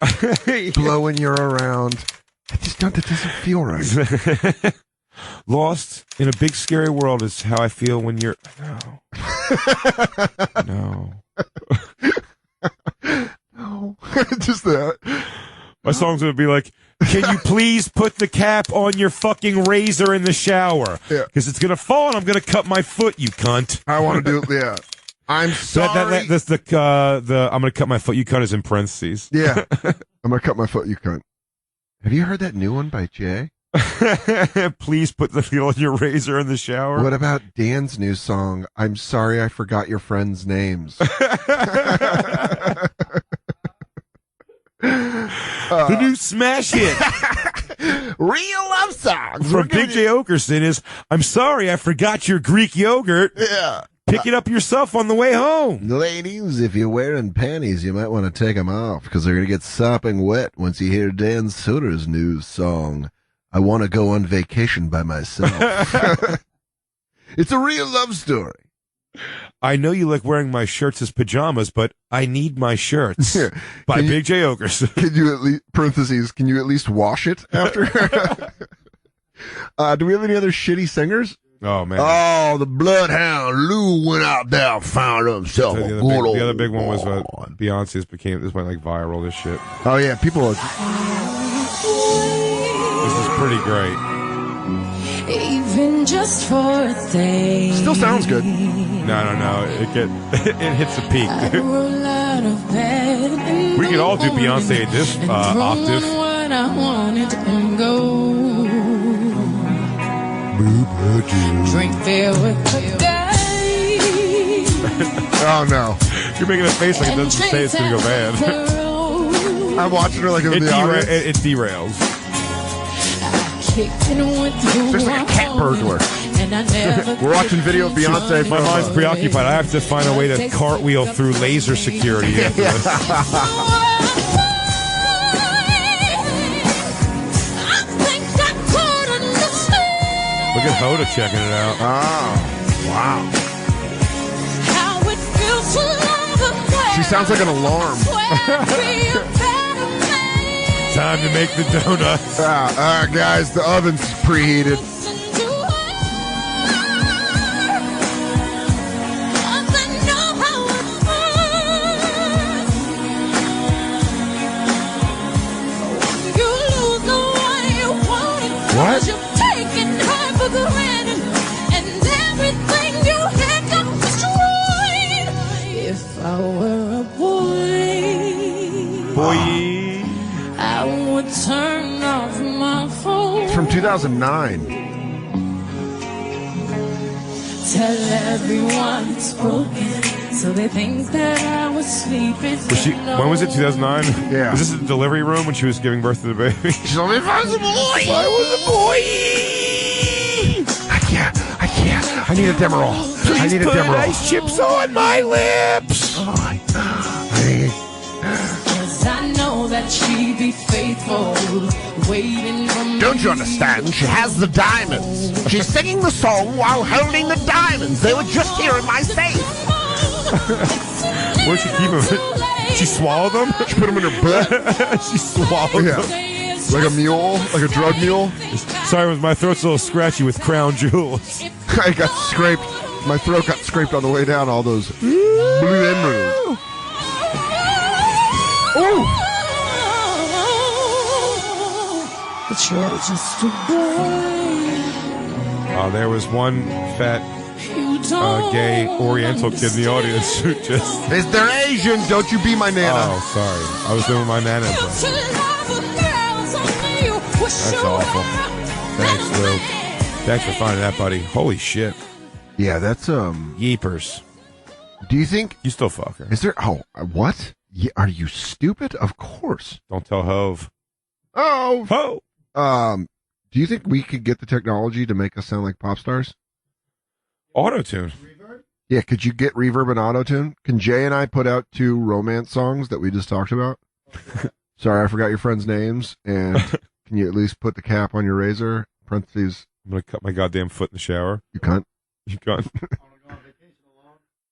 S2: blowing you around? That doesn't feel right.
S1: Lost in a big scary world is how I feel when you're. No.
S2: No, just that.
S1: My song's gonna be like, can you please put the cap on your fucking razor in the shower?
S2: Yeah.
S1: Because it's gonna fall and I'm gonna cut my foot, you cunt.
S2: I want to do. Yeah, I'm sorry.
S1: That's the I'm gonna cut my foot, you cunt is in parentheses.
S2: Yeah, I'm gonna cut my foot. You cunt. Have you heard that new one by Jay?
S1: Please put the feel on your razor in the shower.
S2: What about Dan's new song? I'm sorry, I forgot your friends' names.
S1: The new smash hit
S3: Real love songs.
S1: from Big J Oakerson is, I'm sorry I forgot your Greek yogurt.
S2: Yeah.
S1: Pick it up yourself on the way home.
S2: Ladies, if you're wearing panties, you might want to take them off because they're going to get sopping wet once you hear Dan Soder's new song, I Want to Go on Vacation by Myself. It's a real love story.
S1: I know you like wearing my shirts as pajamas, but I need my shirts. By
S2: Can you-
S1: Big J Oakerson.
S2: Can you at least, parentheses, can you at least wash it after? Do we have any other shitty singers?
S1: Oh, man.
S3: Oh, the bloodhound Lou went out there and found himself
S1: So
S3: a
S1: the,
S3: good old
S1: other big one was
S3: boy.
S1: Beyonce's this went like viral, this shit.
S2: Oh, yeah, people are.
S1: This is pretty great.
S6: Even just for a day.
S2: Still sounds good.
S1: No. It hits a peak.
S6: I roll out of bed in
S1: We
S6: the
S1: could all do
S6: morning
S1: Beyonce at this
S6: and throw
S1: octave.
S6: on what I wanted and go. Drink beer with the guys.
S2: Oh, no.
S1: You're making a face like it doesn't say it's going to go bad.
S2: I'm watching her like in the audience.
S1: It derails.
S2: There's like a cat burglar. We're watching video of Beyonce.
S1: My mind's preoccupied. I have to find a way to cartwheel through laser security after this. Look at Hoda checking it out.
S2: Oh, wow. She sounds like an alarm.
S1: Time to make the donuts.
S2: Guys, the oven's preheated.
S1: What?
S6: You're taking her for granted, and everything you had got destroyed. If I were a boy, I would turn off my phone.
S2: It's from 2009.
S6: Tell everyone it's broken, so they think that I was sleeping.
S1: When was it? 2009?
S2: Yeah.
S1: Was this in the delivery room when she was giving birth to the baby?
S2: She's only if I was a boy. I was a boy. I can't. I need a Demerol. I need a Demerol.
S1: ice chips on my lips.
S6: Cause I know that she'd be faithful, waiting for me.
S3: Don't you understand? She has the diamonds. She's singing the song while holding the diamonds. They were just here in my safe.
S1: Where'd she keep them? She swallowed them?
S2: She put them in her butt.
S1: She swallowed them.
S2: Like a mule, like a drug mule.
S1: Sorry, my throat's a little scratchy with crown jewels.
S2: I got scraped. My throat got scraped on the way down. All those blue emeralds. Ooh.
S6: But you're just a boy.
S1: There was one fat gay Oriental kid in the audience who just...
S2: They're Asian. Don't you be my nana.
S1: Oh, sorry. I was doing my nana impression. That's awful. Thanks, Lou. Thanks for finding that, buddy. Holy shit.
S2: Yeah, that's
S1: Yeepers.
S2: Do you think
S1: You still fuck her.
S2: is there? Oh, what? Yeah, are you stupid? Of course.
S1: Don't tell Hove.
S2: Oh.
S1: Ho!
S2: Do you think we could get the technology to make us sound like pop stars?
S1: Auto-tune.
S2: Yeah, could you get reverb and auto-tune? Can Jay and I put out 2 romance songs that we just talked about? Sorry, I forgot your friends' names. And can you at least put the cap on your razor? Parentheses.
S1: I'm going to cut my goddamn foot in the shower.
S2: You cunt.
S1: You cunt.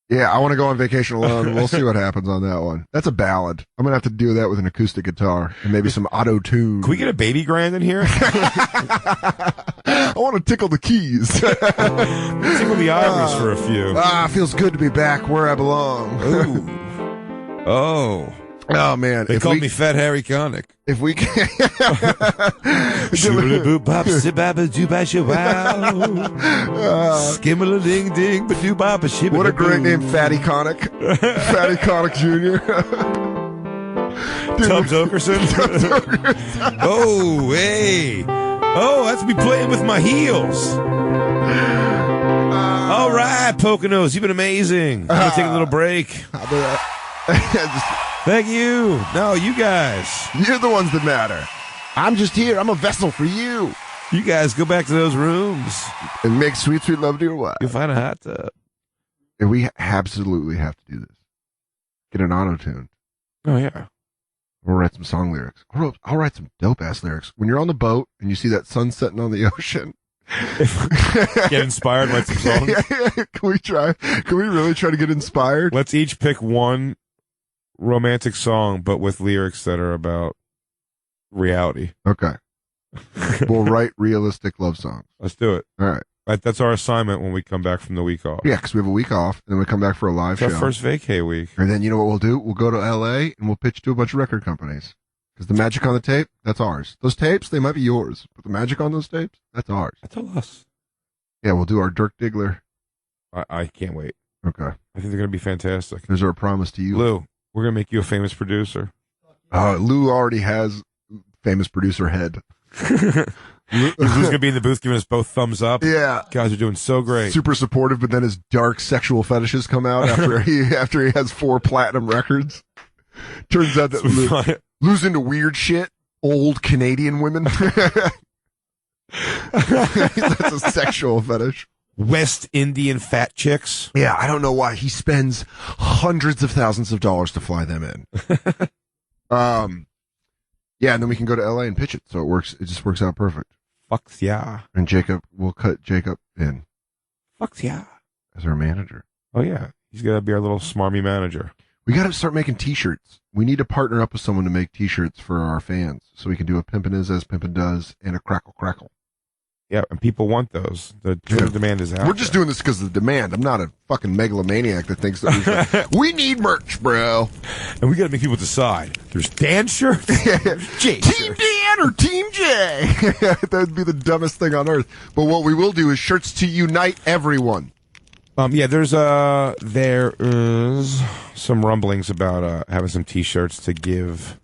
S2: Yeah, I want to go on vacation alone. We'll see what happens on that one. That's a ballad. I'm going to have to do that with an acoustic guitar and maybe some auto-tune.
S1: Can we get a baby grand in here?
S2: I want to tickle the keys.
S1: Tickle the ivories for a few.
S2: Feels good to be back where I belong.
S1: Ooh. Oh.
S2: Oh, man.
S1: They called me Fat Harry Connick.
S2: If we can...
S1: Skimmer-a-ding-ding, ba-doo-ba-ba-shibba-doo.
S2: What a great name, Fatty Connick. Fatty Connick Jr.
S1: Tubbs Oakerson. Oh, hey. Oh, that's me playing with my heels. All right, Poconos, you've been amazing. I'm going to take a little break. Thank you. No, you guys.
S2: You're the ones that matter. I'm just here. I'm a vessel for you.
S1: You guys go back to those rooms.
S2: And make sweet, sweet love to your wife.
S1: You'll find a hot tub.
S2: And we absolutely have to do this. Get an auto-tune.
S1: Oh, yeah.
S2: We'll write some song lyrics. I'll write some dope-ass lyrics. When you're on the boat and you see that sun setting on the ocean.
S1: Get inspired, write some songs.
S2: Yeah. Can we try? Can we really try to get inspired?
S1: Let's each pick one romantic song, but with lyrics that are about reality.
S2: Okay. We'll write realistic love songs.
S1: Let's do it.
S2: All right.
S1: That's our assignment when we come back from the week off.
S2: Yeah, because we have a week off, and then we come back for a live
S1: It's
S2: show.
S1: our first vacay week.
S2: And then you know what we'll do? We'll go to L.A. and we'll pitch to a bunch of record companies. Because the magic on the tape, that's ours. Those tapes, they might be yours, but the magic on those tapes, that's ours.
S1: That's us.
S2: Yeah, we'll do our Dirk Diggler.
S1: I can't wait.
S2: Okay.
S1: I think they're going to be fantastic.
S2: There's our promise to you.
S1: Lou, we're going to make you a famous producer.
S2: Lou already has famous producer head.
S1: Lou's going to be in the booth giving us both thumbs up.
S2: Yeah.
S1: Guys are doing so great.
S2: Super supportive, but then his dark sexual fetishes come out after he has 4 platinum records. Turns out that Lou's into weird shit. Old Canadian women. That's a sexual fetish.
S1: West Indian fat chicks.
S2: Yeah, I don't know why he spends hundreds of thousands of dollars to fly them in. Yeah, and then we can go to LA and pitch it. So it works. It just works out perfect.
S1: Fucks yeah.
S2: And we'll cut Jacob in.
S1: Fucks yeah.
S2: As our manager.
S1: Oh yeah. He's got to be our little smarmy manager.
S2: We got to start making t-shirts. We need to partner up with someone to make t-shirts for our fans. So we can do a Pimpin' Is As Pimpin' Does and a Crackle Crackle.
S1: Yeah, and people want those. The demand is out.
S2: We're just doing this because of the demand. I'm not a fucking megalomaniac that thinks that we need merch, bro.
S1: And we got to make people decide. There's Dan shirts, Jay
S2: Team
S1: shirts.
S2: Dan or Team J. That'd be the dumbest thing on earth. But what we will do is shirts to unite everyone.
S1: Yeah, there is some rumblings about having some T-shirts to give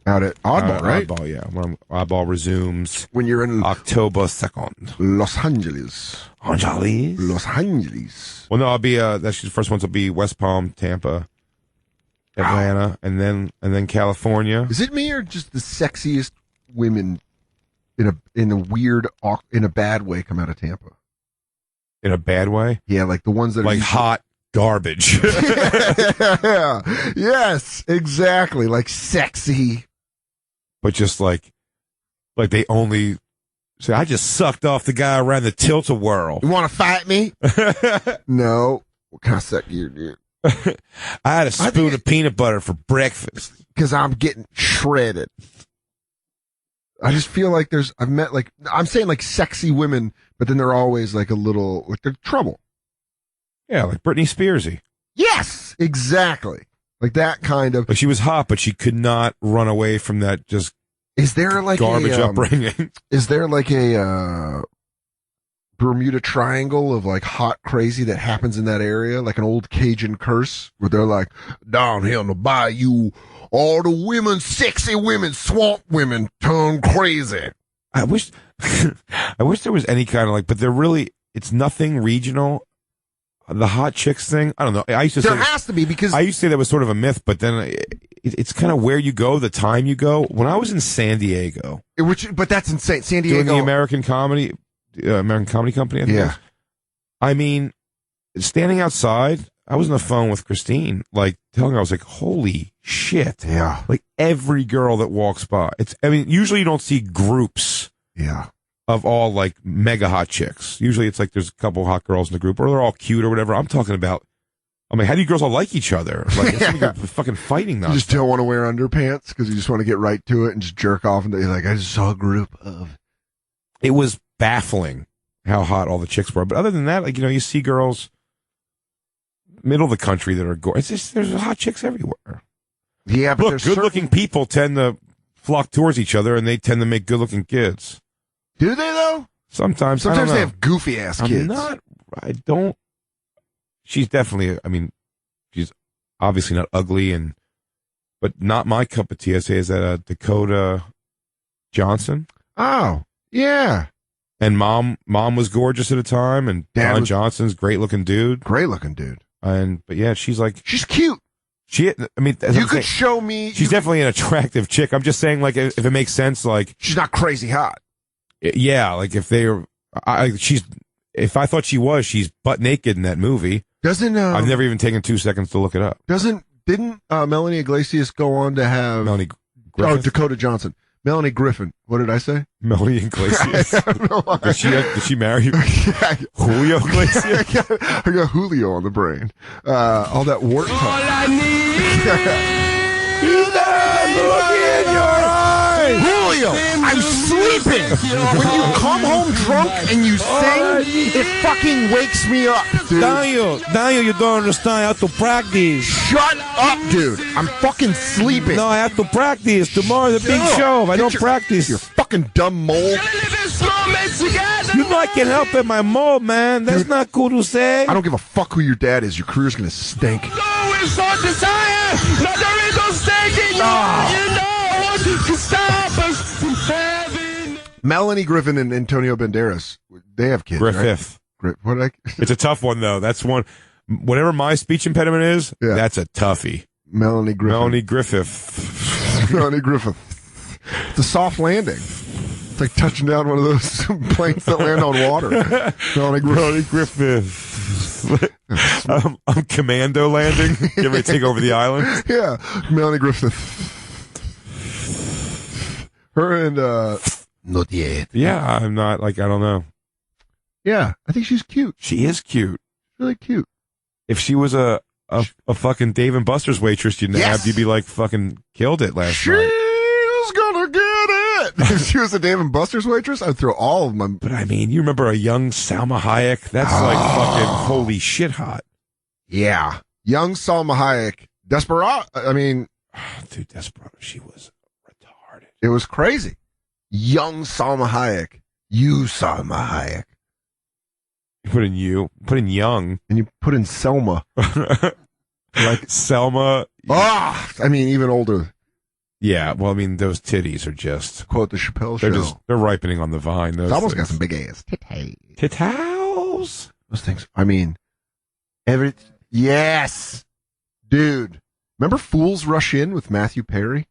S2: out at Oddball, right?
S1: Oddball, yeah. When Oddball resumes
S2: when you're in
S1: October 2nd,
S2: Los Angeles. Los Angeles.
S1: Well, no, I'll be. That's the first ones will be West Palm, Tampa, Atlanta, and then California.
S2: Is it me or just the sexiest women in a bad way come out of Tampa?
S1: In a bad way?
S2: Yeah, like the ones that are
S1: like hot garbage.
S2: Yeah. Yes, exactly. Like sexy.
S1: But just like they only say, I just sucked off the guy around the tilt-a-whirl.
S2: You want to fight me? No. What kind of suck you, dude?
S1: I had a spoon of peanut butter for breakfast.
S2: Because I'm getting shredded. I just feel like I've met I'm saying like sexy women, but then they're always like a little, like they're trouble.
S1: Yeah, like Britney Spearsy.
S2: Yes, exactly. Like that kind of.
S1: Like she was hot, but she could not run away from that just
S2: Is there like
S1: garbage upbringing.
S2: Is there like a Bermuda Triangle of like hot crazy that happens in that area, like an old Cajun curse where they're like, down here in the bayou, all the women, sexy women, swamp women turn crazy.
S1: I wish there was any kind of like, but it's nothing regional. The hot chicks thing, I don't know. I used to
S2: there
S1: say
S2: has to be because
S1: I used to say that was sort of a myth, but then it's kind of where you go, the time you go. When I was in San Diego,
S2: but that's insane. San Diego,
S1: doing the American Comedy Company. I think it was. I mean, standing outside, I was on the phone with Christine, like telling her, I was like, "Holy shit!"
S2: Yeah,
S1: like every girl that walks by. Usually you don't see groups.
S2: Yeah.
S1: Of all like mega hot chicks. Usually it's like there's a couple hot girls in the group or they're all cute or whatever. I'm talking about, how do you girls all like each other? Like, it's like fucking fighting now.
S2: You just don't want to wear underpants because you just want to get right to it and just jerk off. And you're like, I just saw a group of.
S1: It was baffling how hot all the chicks were. But other than that, like, you see girls middle of the country that are gorgeous. There's hot chicks everywhere.
S2: Yeah, but
S1: look, good-looking people tend to flock towards each other and they tend to make good-looking kids.
S2: Do they though?
S1: Sometimes
S2: they have goofy ass kids.
S1: She's definitely, she's obviously not ugly but not my cup of tea. I say is that Dakota Johnson.
S2: Oh, yeah.
S1: And mom was gorgeous at a time and Don Johnson's great looking dude. But yeah, she's
S2: cute.
S1: You
S2: could show me.
S1: She's definitely an attractive chick. I'm just saying, like, if it makes sense, like.
S2: She's not crazy hot.
S1: Yeah, like if I thought she's butt naked in that movie. I've never even taken 2 seconds to look it up.
S2: Didn't Melanie Iglesias go on to have
S1: Melanie Griffith?
S2: Oh, Dakota Johnson. Melanie Griffin. What did I say?
S1: Melanie Iglesias. Did she marry Julio Iglesias?
S2: I got Julio on the brain. All that wart talk.
S5: All I need
S2: is that look in your eyes. Julio, I'm sleeping. When you come home drunk and you sing, it fucking wakes me up, dude.
S1: Daniel, you don't understand. I have to practice.
S2: Shut up, dude. I'm fucking sleeping.
S1: No, I have to practice. Tomorrow's a big show. If I don't practice.
S2: You fucking dumb mole.
S1: You know I can help it, my mole, man. That's not cool to say.
S2: I don't give a fuck who your dad is. Your career's gonna stink. Melanie Griffin and Antonio Banderas, they have kids.
S1: Griffith.
S2: Right?
S1: It's a tough one, though. That's one. Whatever my speech impediment is, that's a toughie.
S2: Melanie Griffith. It's a soft landing. It's like touching down one of those planes that land on water.
S1: Melanie Griffith. I'm commando landing. You ever take over the island?
S2: Yeah. Melanie Griffith. Her and, not yet.
S1: Yeah, I'm not, I don't know.
S2: Yeah, I think she's cute.
S1: She is cute.
S2: Really cute.
S1: If she was a fucking Dave & Buster's waitress you'd be like fucking killed it last night.
S2: She's gonna get it. If she was a Dave & Buster's waitress, I'd throw all of them.
S1: But you remember a young Salma Hayek? That's like fucking holy shit hot.
S2: Yeah. Young Salma Hayek. Desperado.
S1: Dude, Desperado. She was retarded.
S2: It was crazy. Young Salma Hayek. You Salma Hayek.
S1: You put in young.
S2: And you put in Selma.
S1: Like Selma.
S2: Even older.
S1: Yeah, well, those titties are just.
S2: Quote the Chappelle Show.
S1: They're ripening on the vine.
S2: Selma's got some big ass.
S1: Tithouse.
S2: Those things. Yes. Dude. Remember Fools Rush In with Matthew Perry?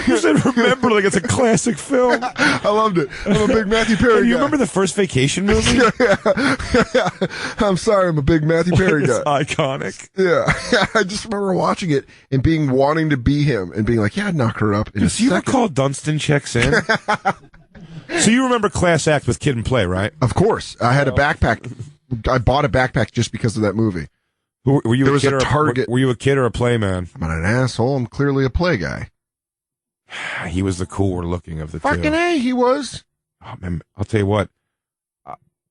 S1: You said remember like it's a classic film.
S2: I loved it. I'm a big Matthew Perry guy.
S1: You remember the first Vacation movie?
S2: Yeah. I'm sorry, I'm a big Matthew Perry guy.
S1: It's iconic.
S2: Yeah. I just remember watching it and wanting to be him and being like, yeah, I'd knock her up in a second.
S1: Do you recall Dunstan Checks In? So you remember Class Act with Kid and Play, right?
S2: Of course. I had a backpack. I bought a backpack just because of that movie.
S1: Were you
S2: There
S1: a
S2: was
S1: kid
S2: a
S1: or
S2: Target.
S1: Were you a kid or a play man?
S2: I'm not an asshole. I'm clearly a play guy.
S1: He was the cooler looking of the
S2: Fucking
S1: two.
S2: A, he was.
S1: Oh, man, I'll tell you what.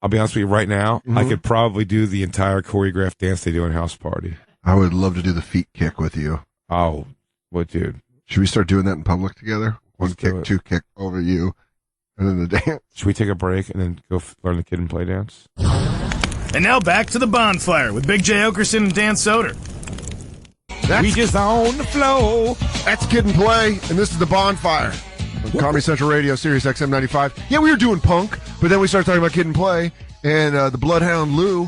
S1: I'll be honest with you right now. I could probably do the entire choreographed dance they do in House Party.
S2: I would love to do the feet kick with you.
S1: Oh, what, dude?
S2: Should we start doing that in public together? One
S1: Let's do
S2: kick,
S1: it.
S2: two kick over you, and then the dance.
S1: Should we take a break and then go learn the Kid and Play dance?
S4: And now back to the bonfire with Big J. Oakerson and Dan Soder.
S1: We just on the flow.
S2: That's Kid and Play, and this is the Bonfire. On Comedy Central Radio, Sirius XM 95. Yeah, we were doing punk, but then we started talking about Kid and Play, and the Bloodhound Lou.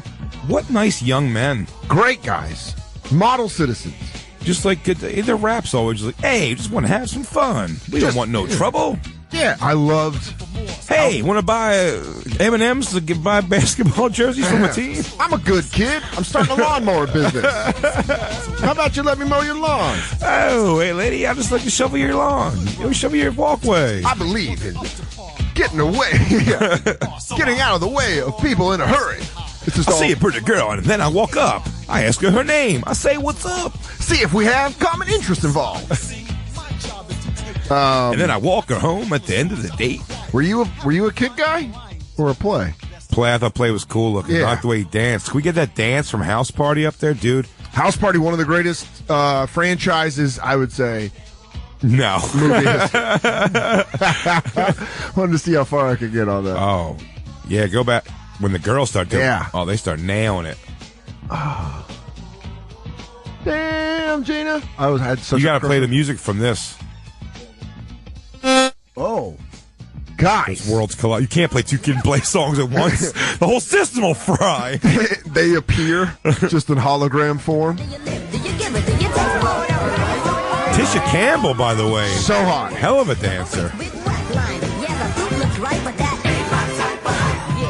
S1: What nice young men.
S2: Great guys. Model citizens.
S1: Just like good. Their raps always like, hey, just want to have some fun. We don't want no trouble.
S2: Yeah, I loved.
S1: Hey, want to buy M&Ms to buy basketball jerseys from a team?
S2: I'm a good kid. I'm starting a lawnmower business. How about you let me mow your lawn?
S1: Oh, hey, lady, I just like to shovel your lawn. Shovel your walkway.
S2: I believe in getting away, getting out of the way of people in a hurry. It's just
S1: I
S2: all,
S1: see a pretty girl, and then I walk up. I ask her name. I say, what's up?
S2: see if we have common interest involved.
S1: And then I walk her home at the end of the date.
S2: Were you a kid guy or a play?
S1: Play, I thought Play was cool looking.
S2: Yeah.
S1: Not the way he danced. Can we get that dance from House Party up there, dude?
S2: House Party, one of the greatest franchises, I would say.
S1: No.
S2: Movie history. Wanted to see how far I could get on that.
S1: Oh, yeah, go back. When the girls start doing
S2: Yeah.
S1: oh, they start nailing it.
S2: Damn, Gina. Had such
S1: You
S2: a
S1: got to
S2: crush
S1: play
S2: on-
S1: the music from this.
S2: Oh, guys.
S1: Worlds collide. You can't play two Kid and Play songs at once. The whole system will fry.
S2: They appear just in hologram form.
S1: Tisha Campbell, by the way.
S2: So hot.
S1: Hell of a dancer.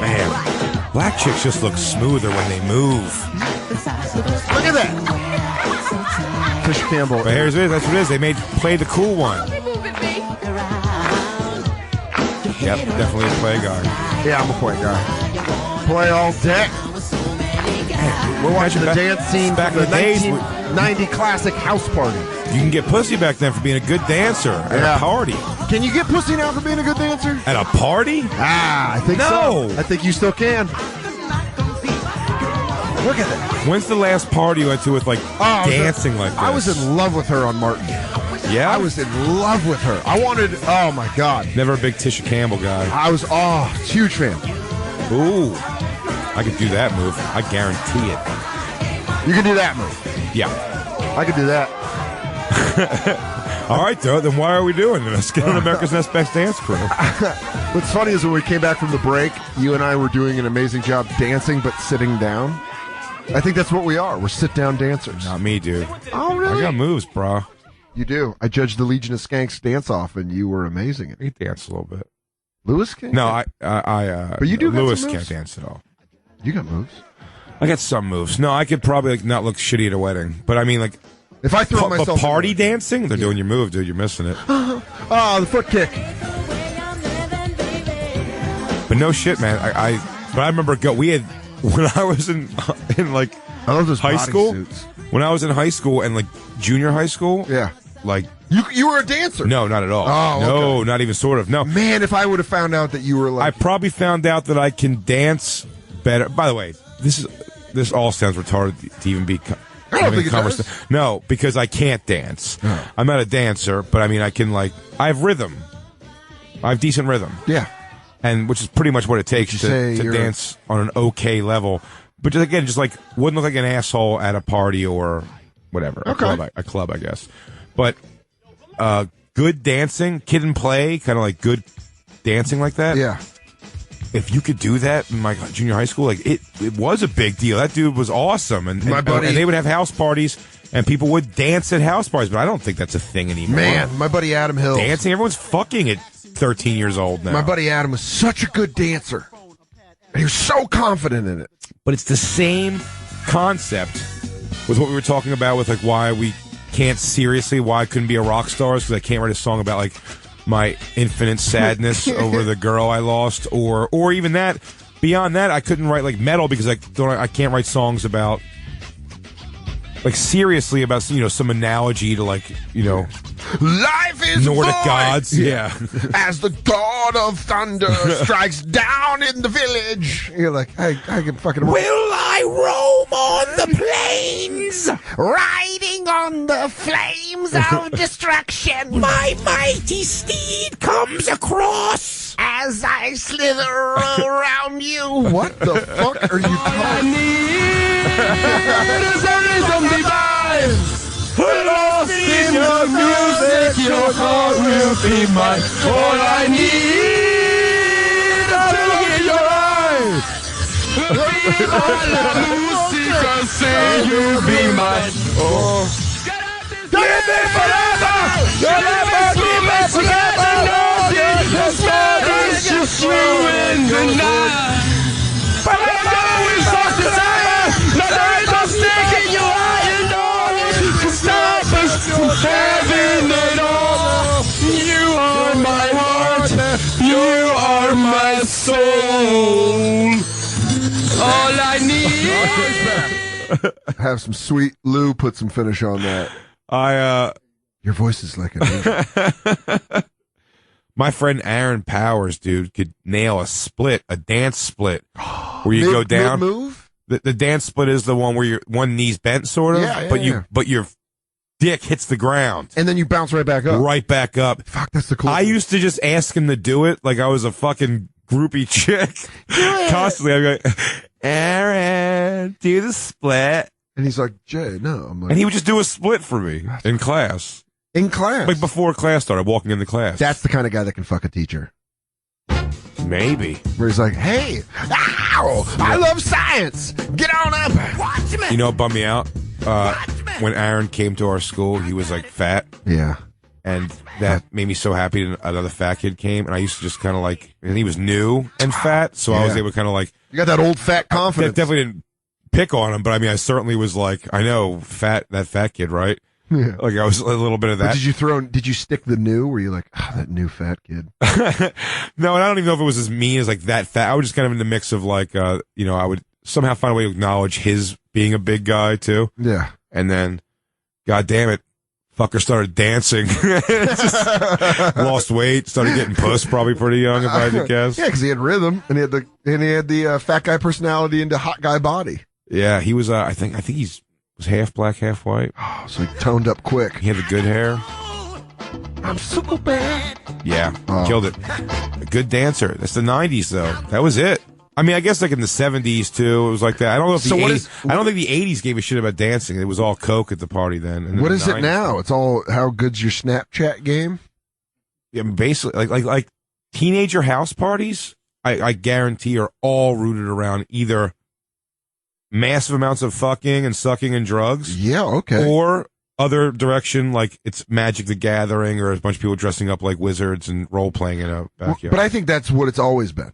S1: Man, black chicks just look smoother when they move.
S2: Look at that. Tish Campbell.
S1: But here's it. That's what it is. They play the cool one. Yep, definitely a play guy.
S2: Yeah, I'm a play guy. Play all day. We're watching the dance scene
S1: back
S2: from
S1: in
S2: the
S1: the days.
S2: 1990 classic House Party.
S1: You can get pussy back then for being a good dancer at
S2: Yeah.
S1: a party.
S2: Can you get pussy now for being a good dancer?
S1: At a party?
S2: I think
S1: No.
S2: so. I think you still can. Look at that.
S1: When's the last party you went to with like
S2: I was
S1: dancing like this?
S2: I was in love with her on Martin.
S1: Yeah,
S2: I was in love with her. I wanted, oh my God.
S1: never a big Tisha Campbell guy.
S2: I was, huge fan.
S1: Ooh, I could do that move. I guarantee it.
S2: You can do that move.
S1: Yeah.
S2: I could do that.
S1: All right, though. Then why are we doing this? Let's get on America's Next Best Dance Crew.
S2: What's funny is when we came back from the break, you and I were doing an amazing job dancing, but sitting down. I think that's what we are. We're sit-down dancers.
S1: Not me, dude.
S2: Oh, really?
S1: I got moves, bro.
S2: You do. I judged the Legion of Skanks dance-off, and you were amazing at it.
S1: He danced a little bit.
S2: Lewis can?
S1: No, I
S2: But you do got
S1: Lewis
S2: some
S1: can't
S2: moves.
S1: dance at all.
S2: You got moves.
S1: I got some moves. No, I could probably not look shitty at a wedding, but I mean, like,
S2: If I throw
S1: but
S2: myself
S1: party
S2: in there-
S1: dancing, they're doing your move, dude. You're missing it.
S2: the foot kick.
S1: But no shit, man. But I remember we had when I was in like
S2: I love those
S1: high school.
S2: bodysuits.
S1: When I was in high school and like junior high school,
S2: Yeah.
S1: like
S2: You were a dancer.
S1: no, not at all.
S2: Oh,
S1: no,
S2: okay.
S1: not even sort of. No,
S2: Man, if I would have found out that you were
S1: I
S2: like,
S1: probably found out that I can dance better. By the way, this all sounds retarded to even be.
S2: I don't think it
S1: conversation.
S2: does.
S1: No, because I can't dance. I'm not a dancer, but I mean, I can I have rhythm. I have decent rhythm,
S2: yeah.
S1: and which is pretty much what it takes
S2: you say
S1: to
S2: you're-
S1: dance on an okay level. But just, again, just like wouldn't look like an asshole at a party or whatever.
S2: Okay.
S1: A club, I guess. But good dancing, Kid and Play, kind of like good dancing like that.
S2: Yeah.
S1: If you could do that in my junior high school, like it was a big deal. That dude was awesome, and
S2: My buddy-
S1: and they would have house parties, and people would dance at house parties. But I don't think that's a thing anymore.
S2: Man, my buddy Adam Hill.
S1: dancing, everyone's fucking at 13 years old now.
S2: My buddy Adam was such a good dancer. And he was so confident in it.
S1: But it's the same concept with what we were talking about with like why we can't seriously, why I couldn't be a rock star, because I can't write a song about like my infinite sadness over the girl I lost, or even that. Beyond that, I couldn't write like metal because I can't write songs about like seriously about some analogy to like
S2: Life is
S1: Nordic
S2: void
S1: gods. Yeah.
S2: as the god of thunder strikes down in the village. You're like, I can fucking.
S3: Will I roam on the plains, riding on the flames of destruction? My mighty steed comes across as I slither around you.
S2: What the fuck are you talking?
S5: Is a rhythm divine. Lost in your music, your heart will be mine. All I need is to look in your eyes. Viva la música, say you'll be mine. Oh. Give me forever. You'll never give me forever. This world is just ruined tonight. Forever we've lost desire. The night of snake in your eye. Stop us from having it all. You are my heart. You are my soul. All I need.
S2: Have some sweet Lou. Put some finish on that. Your voice is like an angel.
S1: My friend Aaron Powers, dude, could nail a dance split, where you go down.
S2: Move.
S1: The dance split is the one where your one knee's bent, sort of.
S2: Yeah,
S1: but your dick hits the ground,
S2: and then you bounce right back up.
S1: Right back up.
S2: Fuck, that's the cool.
S1: I used to just ask him to do it like I was a fucking groupie chick. Constantly, I'd be like, Aaron, do the split.
S2: And he's like, Jay, no. I'm like,
S1: and he would just do a split for me in class.
S2: In class?
S1: Like before class started, walking in the class.
S2: That's the kind of guy that can fuck a teacher.
S1: Maybe.
S2: Where he's like, hey, ow, I love science. Get on up.
S3: Watch me.
S1: You know what bummed me out? When Aaron came to our school, he was like fat.
S2: Yeah.
S1: And that made me so happy that another fat kid came. And I used to just kind of like, and he was new and fat. So I was able to kind of like.
S2: You got that old fat confidence.
S1: I definitely didn't pick on him, but I mean, I certainly was like, I know, that fat kid, right?
S2: Yeah.
S1: Like I was a little bit of that.
S2: But did you stick the new? Were you like, that new fat kid?
S1: No, and I don't even know if it was as mean as like that fat. I was just kind of in the mix of like, I would somehow find a way to acknowledge his being a big guy too.
S2: Yeah.
S1: And then, God damn it, fucker started dancing. Just lost weight, started getting puss probably pretty young, if I had to guess.
S2: Yeah, because he had rhythm and he had the fat guy personality into hot guy body.
S1: Yeah, he was. I think he's was half black, half white.
S2: Oh, so he toned up quick.
S1: He had the good hair.
S3: I'm super bad.
S1: Yeah, killed it. A good dancer. That's the 90s though. That was it. I mean, I guess like in the 70s too, it was like that. I don't know if the 80s, I don't think the 80s gave a shit about dancing. It was all coke at the party then. And
S2: what
S1: the
S2: is
S1: 90s,
S2: it now? It's all how good's your Snapchat game?
S1: Yeah, basically like teenager house parties. I guarantee are all rooted around either massive amounts of fucking and sucking and drugs.
S2: Yeah, okay.
S1: Or other direction, like it's Magic the Gathering or a bunch of people dressing up like wizards and role playing in a backyard.
S2: But I think that's what it's always been.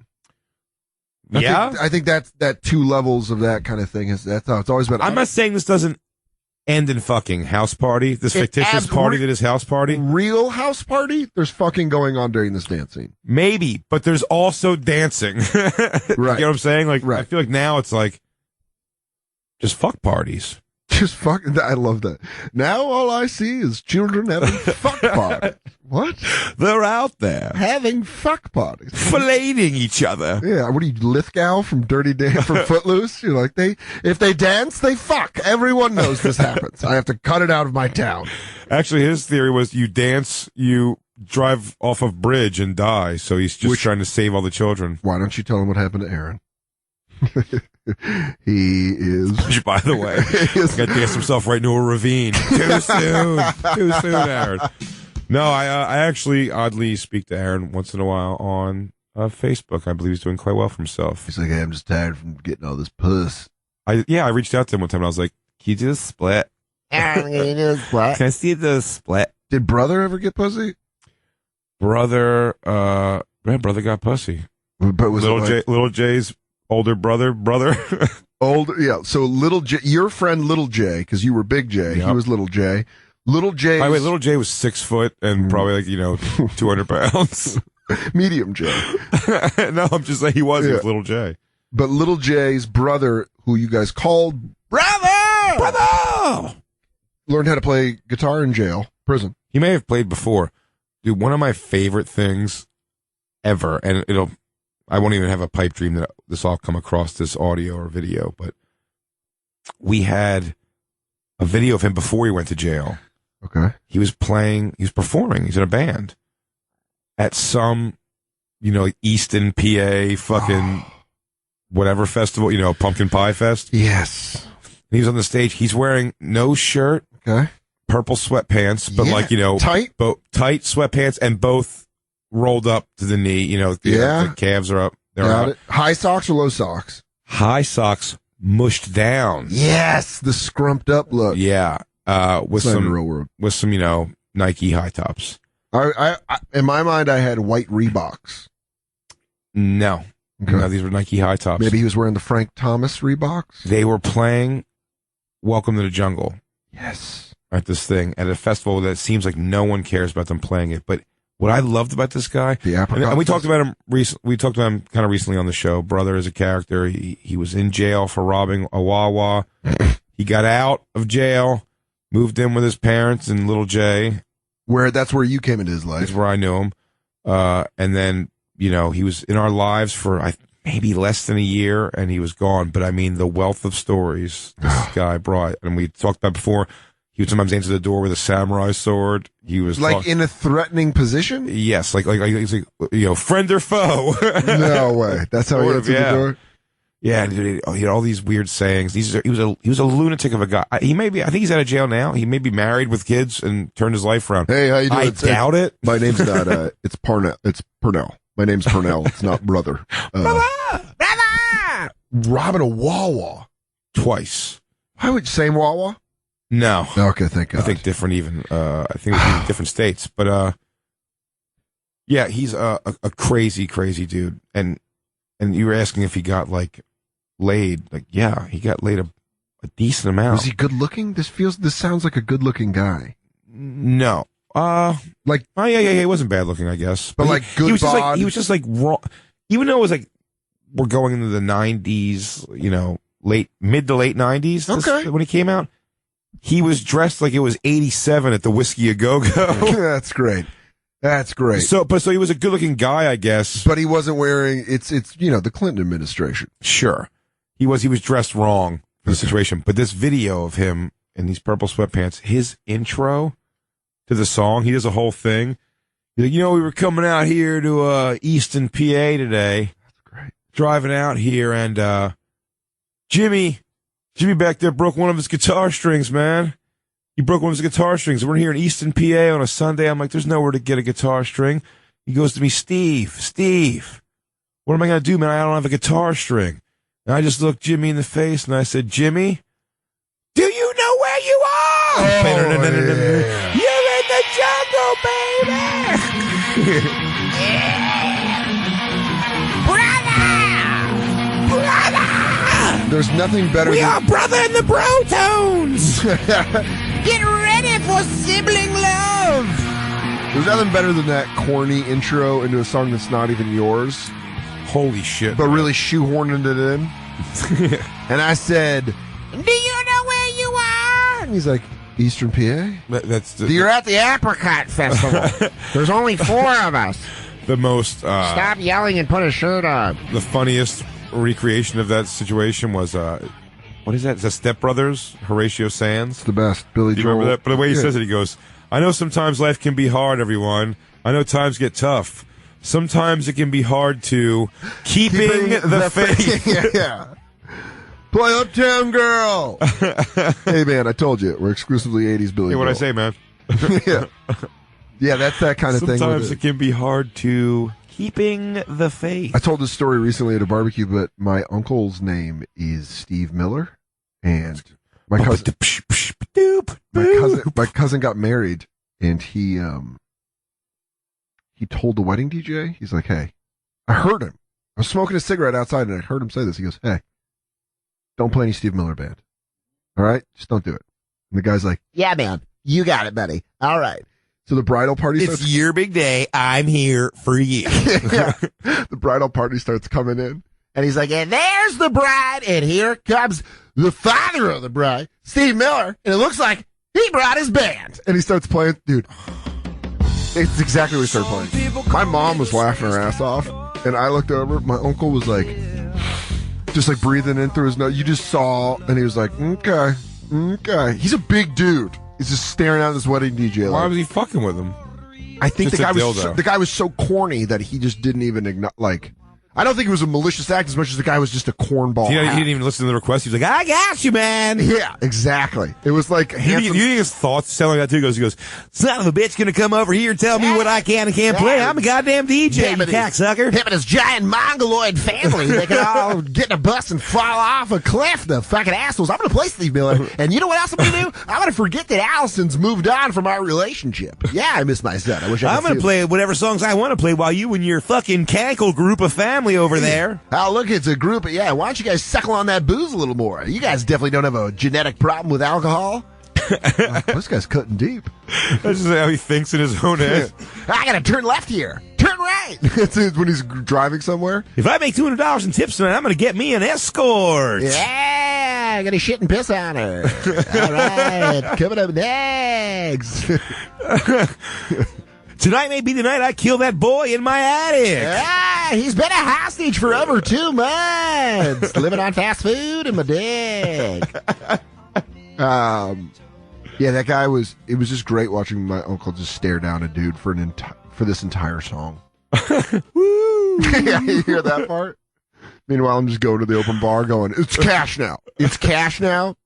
S2: I think that's that two levels of that kind of thing that's how it's always been.
S1: I'm not saying this doesn't end in fucking house party, this fictitious party that is house party.
S2: Real house party, there's fucking going on during this dance scene.
S1: Maybe, but there's also dancing. Right. You know what I'm saying? Like, right. I feel like now it's like just fuck parties.
S2: Just fuck. I love that. Now all I see is children having fuck parties. What?
S1: They're out there
S2: having fuck parties,
S1: filleting each other.
S2: Yeah. What are you, Lithgow from Dirty Dan from Footloose? You're like if they dance, they fuck. Everyone knows this happens. I have to cut it out of my town.
S1: Actually, his theory was you dance, you drive off of bridge and die. So he's just trying to save all the children.
S2: Why don't you tell him what happened to Aaron? He is.
S1: By the way, got to dance himself right into a ravine. Too soon, Aaron. No, I actually oddly speak to Aaron once in a while on Facebook. I believe he's doing quite well for himself.
S2: He's like, hey, I'm just tired from getting all this puss.
S1: I reached out to him one time and I was like, can you do a split?
S3: Aaron, can you do a split?
S1: Can I see the split?
S2: Did brother ever get pussy?
S1: Brother got pussy.
S2: But was
S1: Little Jay's older brother.
S2: Older, yeah. So Little J, your friend Little J, because you were Big J, he was Little J. Little J.
S1: By the way, Little J was 6 foot and probably 200 pounds.
S2: Medium J.
S1: No, I'm just saying he was Little J.
S2: But Little J's brother, who you guys called
S1: Brother!
S2: learned how to play guitar in prison.
S1: He may have played before. Dude, one of my favorite things ever, and I won't even have a pipe dream that this all come across this audio or video, but we had a video of him before he went to jail.
S2: Okay.
S1: He was performing, he's in a band at some, Easton, PA, fucking whatever festival, Pumpkin Pie Fest.
S2: Yes.
S1: He was on the stage. He's wearing no shirt,
S2: okay,
S1: purple sweatpants, but tight sweatpants, and both rolled up to the knee. The calves are up.
S2: Got it. High socks or low socks?
S1: High socks mushed down.
S2: Yes, the scrumped up look.
S1: Yeah, with some
S2: real world.
S1: With some Nike high tops.
S2: I in my mind I had white Reeboks.
S1: No.
S2: Okay.
S1: No, these were Nike high tops.
S2: Maybe he was wearing the Frank Thomas Reeboks.
S1: They were playing Welcome to the Jungle.
S2: Yes.
S1: At this thing, at a festival that seems like no one cares about them playing it. But what I loved about this guy, and we talked about him we talked about him kind of recently on the show. Brother is a character. He was in jail for robbing a Wawa. He got out of jail, moved in with his parents and Little J.
S2: That's where you came into his life.
S1: That's where I knew him. And then, he was in our lives for maybe less than a year, and he was gone. But I mean, the wealth of stories this guy brought, and we talked about before. He would sometimes answer the door with a samurai sword. He was
S2: in a threatening position.
S1: Yes, like friend or foe.
S2: No way. That's how he answered the door.
S1: Yeah, and he had all these weird sayings. He was a lunatic of a guy. I think he's out of jail now. He may be married with kids and turned his life around.
S2: Hey, how you doing?
S1: I doubt it.
S2: My name's not. It's Parnell. It's Purnell. My name's Purnell. It's not brother.
S3: Brother!
S2: Robbing a Wawa
S1: twice.
S2: Why would same Wawa?
S1: No.
S2: Okay, thank God.
S1: I think different even. I think it was in different states. But yeah, he's a crazy, crazy dude. And you were asking if he got laid. Yeah, he got laid a decent amount.
S2: Was he good looking? This sounds like a good looking guy.
S1: No. Yeah, he wasn't bad looking, I guess.
S2: But good
S1: he was just wrong. Even though it was we're going into the 90s, mid to late 90s.
S2: Okay.
S1: When he came out, he was dressed like it was 87 at the Whiskey A Go Go.
S2: That's great. That's great.
S1: So he was a good looking guy, I guess.
S2: But he wasn't wearing, it's the Clinton administration.
S1: Sure. He was dressed wrong for the situation. But this video of him in these purple sweatpants, his intro to the song, he does a whole thing. He's like, we were coming out here to Easton, PA today.
S2: That's great.
S1: Driving out here, and Jimmy back there broke one of his guitar strings, man. He broke one of his guitar strings. We're here in Easton, PA on a Sunday. I'm like, there's nowhere to get a guitar string. He goes to me, Steve, what am I going to do, man? I don't have a guitar string. And I just looked Jimmy in the face, and I said, Jimmy, do you know where you are?
S2: Yeah.
S1: You're in the jungle, baby.
S3: Brother!
S2: There's nothing better
S3: We
S2: than...
S3: are brother in the bro tones! Get ready for sibling love!
S2: There's nothing better than that corny intro into a song that's not even yours.
S1: Holy shit.
S2: But really shoehorning it in. And I said, do you know where you are? And he's like, Eastern PA?
S3: You're at the Apricot Festival. There's only 4 of us.
S1: The most...
S3: Stop yelling and put a shirt on.
S1: The funniest recreation of that situation was... what is that? Is that Step Brothers? Horatio Sands?
S2: It's the best. Billy
S1: Do you
S2: Joel.
S1: remember that? But the way he says it, he goes, I know sometimes life can be hard, everyone. I know times get tough. Sometimes it can be hard to keeping the faith.
S2: Yeah. Play Uptown Girl. Hey, man, I told you. We're exclusively 80s Billy
S1: Hey, what'd I
S2: Joel.
S1: say, man?
S2: Yeah, that's that kind of thing.
S1: Sometimes it can be hard to keeping the faith.
S2: I told this story recently at a barbecue, but my uncle's name is Steve Miller, and my cousin got married, and he told the wedding DJ, he's like, hey, I heard him. I was smoking a cigarette outside, and I heard him say this. He goes, hey, don't play any Steve Miller band. All right? Just don't do it. And the guy's like,
S3: Yeah, man. You got it, buddy. All right.
S2: So the bridal party
S1: It's
S2: starts.
S1: your big day. I'm here for you.
S2: Yeah. The bridal party starts coming in.
S3: And he's like, and there's the bride, and here comes the father of the bride, Steve Miller, and it looks like he brought his band.
S2: And he starts playing. Dude, it's exactly what he started playing. My mom was laughing her ass off, and I looked over. My uncle was like, just like breathing in through his nose. You just saw, and he was like, okay. He's a big dude. He's just staring at this wedding DJ.
S1: Why
S2: Like,
S1: was he fucking with him?
S2: I think
S1: Just a
S2: the guy
S1: dildo.
S2: was so corny that he just didn't even like. I don't think it was a malicious act as much as the guy was just a cornball.
S1: He
S2: hat.
S1: didn't even listen to the request. He was like, I got you, man.
S2: Yeah, exactly. It was like
S1: You
S2: handsome.
S1: think his thoughts sound like that too? He goes, son of a bitch gonna come over here and tell me what I can and can't play. I'm a goddamn DJ, you cocksucker.
S3: Him and his giant mongoloid family, they can all get in a bus and fall off a cliff, the fucking assholes. I'm going to play Steve Miller. And you know what else I'm going to do? I'm going to forget that Allison's moved on from our relationship. Yeah, I miss my son. I wish I
S1: I'm
S3: could
S1: gonna
S3: feel
S1: play whatever songs I want to play while you and your fucking cankle group of family over there.
S3: Oh, look, it's a group. Yeah, why don't you guys suckle on that booze a little more? You guys definitely don't have a genetic problem with alcohol.
S2: This guy's cutting deep.
S1: That's just how he thinks in his own head.
S3: I got to turn left here. Turn right.
S2: It's when he's driving somewhere.
S1: If I make $200 in tips tonight, I'm gonna get me an escort.
S3: Yeah, I'm going to shit and piss on her. All right, coming up next.
S1: Tonight may be the night I kill that boy in my attic.
S3: Ah, he's been a hostage for over 2 months, living on fast food and my dick.
S2: Yeah, that guy was. It was just great watching my uncle just stare down a dude for this entire song.
S1: Woo!
S2: Yeah, you hear that part? Meanwhile, I'm just going to the open bar, going, "It's cash now. It's cash now."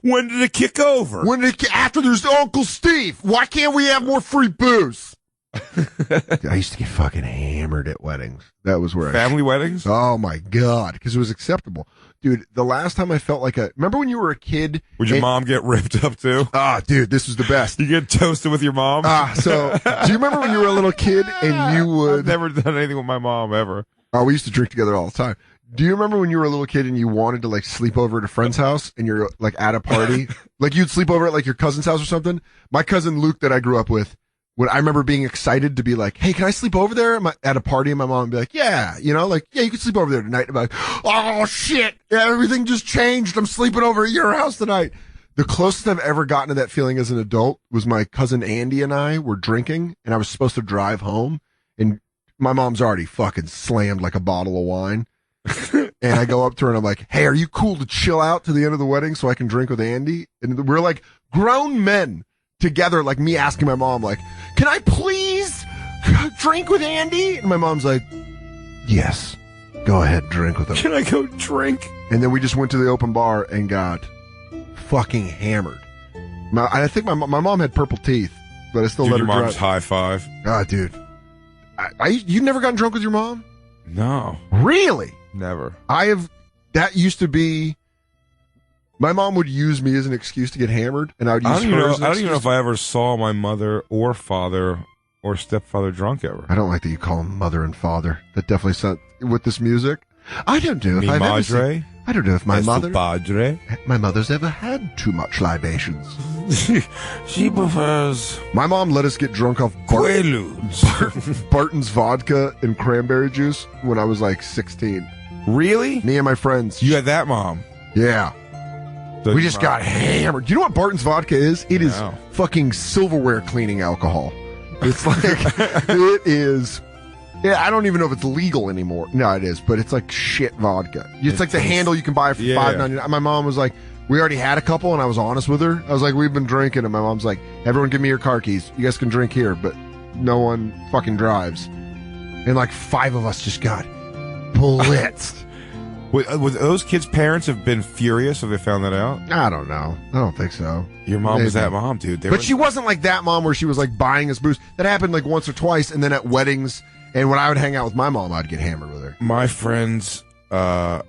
S1: When did it kick over?
S2: After there's Uncle Steve, why can't we have more free booze? I used to get fucking hammered at weddings. That was where
S1: Family weddings?
S2: Oh my god, because it was acceptable, dude. The last time I felt like remember when you were a kid?
S1: Would your mom get ripped up too?
S2: Dude, this was the best.
S1: You get toasted with your mom?
S2: So do you remember when you were a little kid and you would?
S1: I've never done anything with my mom ever.
S2: Oh, we used to drink together all the time. Do you remember when you were a little kid and you wanted to like sleep over at a friend's house and you're like at a party? Like you'd sleep over at like your cousin's house or something? My cousin Luke that I grew up with, I remember being excited to be like, hey, can I sleep over there at a party? And my mom would be like, yeah, you can sleep over there tonight. And I'm like, oh shit, everything just changed. I'm sleeping over at your house tonight. The closest I've ever gotten to that feeling as an adult was my cousin Andy and I were drinking and I was supposed to drive home and my mom's already fucking slammed like a bottle of wine. And I go up to her and I'm like, hey, are you cool to chill out to the end of the wedding so I can drink with Andy? And we're like grown men together, like me asking my mom, like, can I please drink with Andy? And my mom's like, yes, go ahead, drink with him.
S1: Can I go drink?
S2: And then we just went to the open bar and got fucking hammered. I think my mom had purple teeth, but I still
S1: Dude,
S2: let
S1: your
S2: her
S1: mom
S2: drive.
S1: just high five.
S2: Ah, dude. You've never gotten drunk with your mom?
S1: No,
S2: Really?
S1: never.
S2: That used to be, my mom would use me as an excuse to get hammered, and I would use
S1: I don't even
S2: her
S1: know.
S2: as an
S1: I don't even know
S2: excuse.
S1: if I ever saw my mother or father or stepfather drunk ever.
S2: I don't like that you call them mother and father. That definitely sounds, with this music. I don't know if
S1: Mi
S2: I've ever
S1: madre,
S2: seen, I don't know if my
S1: es tu
S2: mother,
S1: padre.
S2: my mother's ever had too much libations.
S1: She prefers
S2: My mom let us get drunk off
S1: Quaaludes.
S2: Barton's vodka and cranberry juice when I was like 16.
S1: Really?
S2: Me and my friends.
S1: You had that mom?
S2: Yeah.
S1: So
S2: We just got hammered. Do you know what Barton's vodka is? It is
S1: No.
S2: fucking silverware cleaning alcohol. It's like, it is. Yeah, I don't even know if it's legal anymore. No, it is, but it's like shit vodka. It's like the handle you can buy for
S1: Yeah.
S2: $5.99. My mom was like, we already had a couple, and I was honest with her. I was like, we've been drinking, and my mom's like, everyone give me your car keys. You guys can drink here, but no one fucking drives. And like 5 of us just got blitzed.
S1: Would those kids' parents have been furious if they found that out?
S2: I don't know. I don't think so.
S1: Your mom was
S2: Maybe.
S1: that mom, dude.
S2: But she wasn't like that mom where she was like buying us booze. That happened like once or twice, and then at weddings, and when I would hang out with my mom, I'd get hammered with her.
S1: My friends, my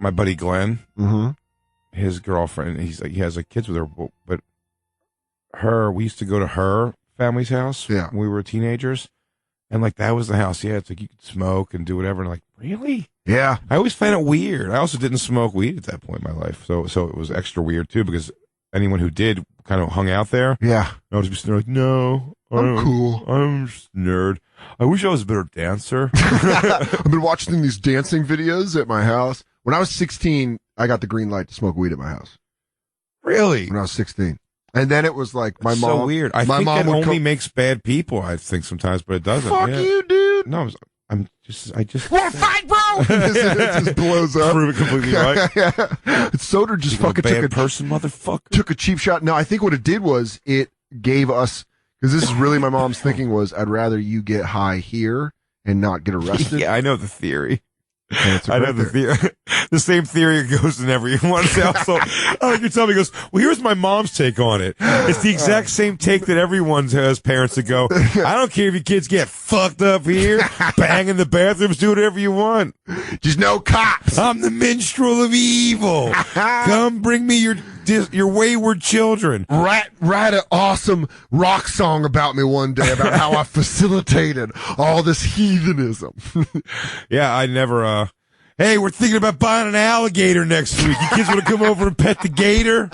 S1: buddy Glenn,
S2: Mm-hmm.
S1: his girlfriend, he has like kids with her, but we used to go to her family's house
S2: Yeah.
S1: when we were teenagers, and like that was the house. Yeah, it's like you could smoke and do whatever. And like, really?
S2: Yeah.
S1: I always found it weird. I also didn't smoke weed at that point in my life, so it was extra weird too because anyone who did kind of hung out there.
S2: Yeah.
S1: I was just sitting there like, no,
S2: I'm cool.
S1: I'm just a nerd. I wish I was a better dancer.
S2: I've been watching these dancing videos at my house. When I was 16, I got the green light to smoke weed at my house.
S1: Really?
S2: When I was 16. And then it was like my
S1: That's
S2: mom.
S1: so weird. I
S2: my
S1: think
S2: mom
S1: that
S2: would
S1: only
S2: come-
S1: makes bad people, I think sometimes, but it doesn't.
S2: Fuck
S1: Yeah.
S2: you, dude.
S1: No, I just
S3: Wanna fight, bro?
S2: it just blows up.
S1: prove it completely right.
S2: Soder just
S1: You a
S2: fucking
S1: bad
S2: took a
S1: person, motherfucker.
S2: took a cheap shot. No, I think what it did was it gave us, because this is really my mom's thinking was, I'd rather you get high here and not get arrested.
S1: Yeah, I know the theory.
S2: And it's a
S1: I know
S2: great
S1: the theory. The same theory goes in everyone's household. I like you tell me, he goes, well, here's my mom's take on it. It's the exact same take that everyone has parents that go, I don't care if your kids get fucked up here, bang in the bathrooms, do whatever you want.
S2: Just no cops.
S1: I'm the minstrel of evil. Come bring me your wayward children.
S2: Write an awesome rock song about me one day about how I facilitated all this heathenism.
S1: Yeah, I never, hey, we're thinking about buying an alligator next week. You kids want to come over and pet the gator?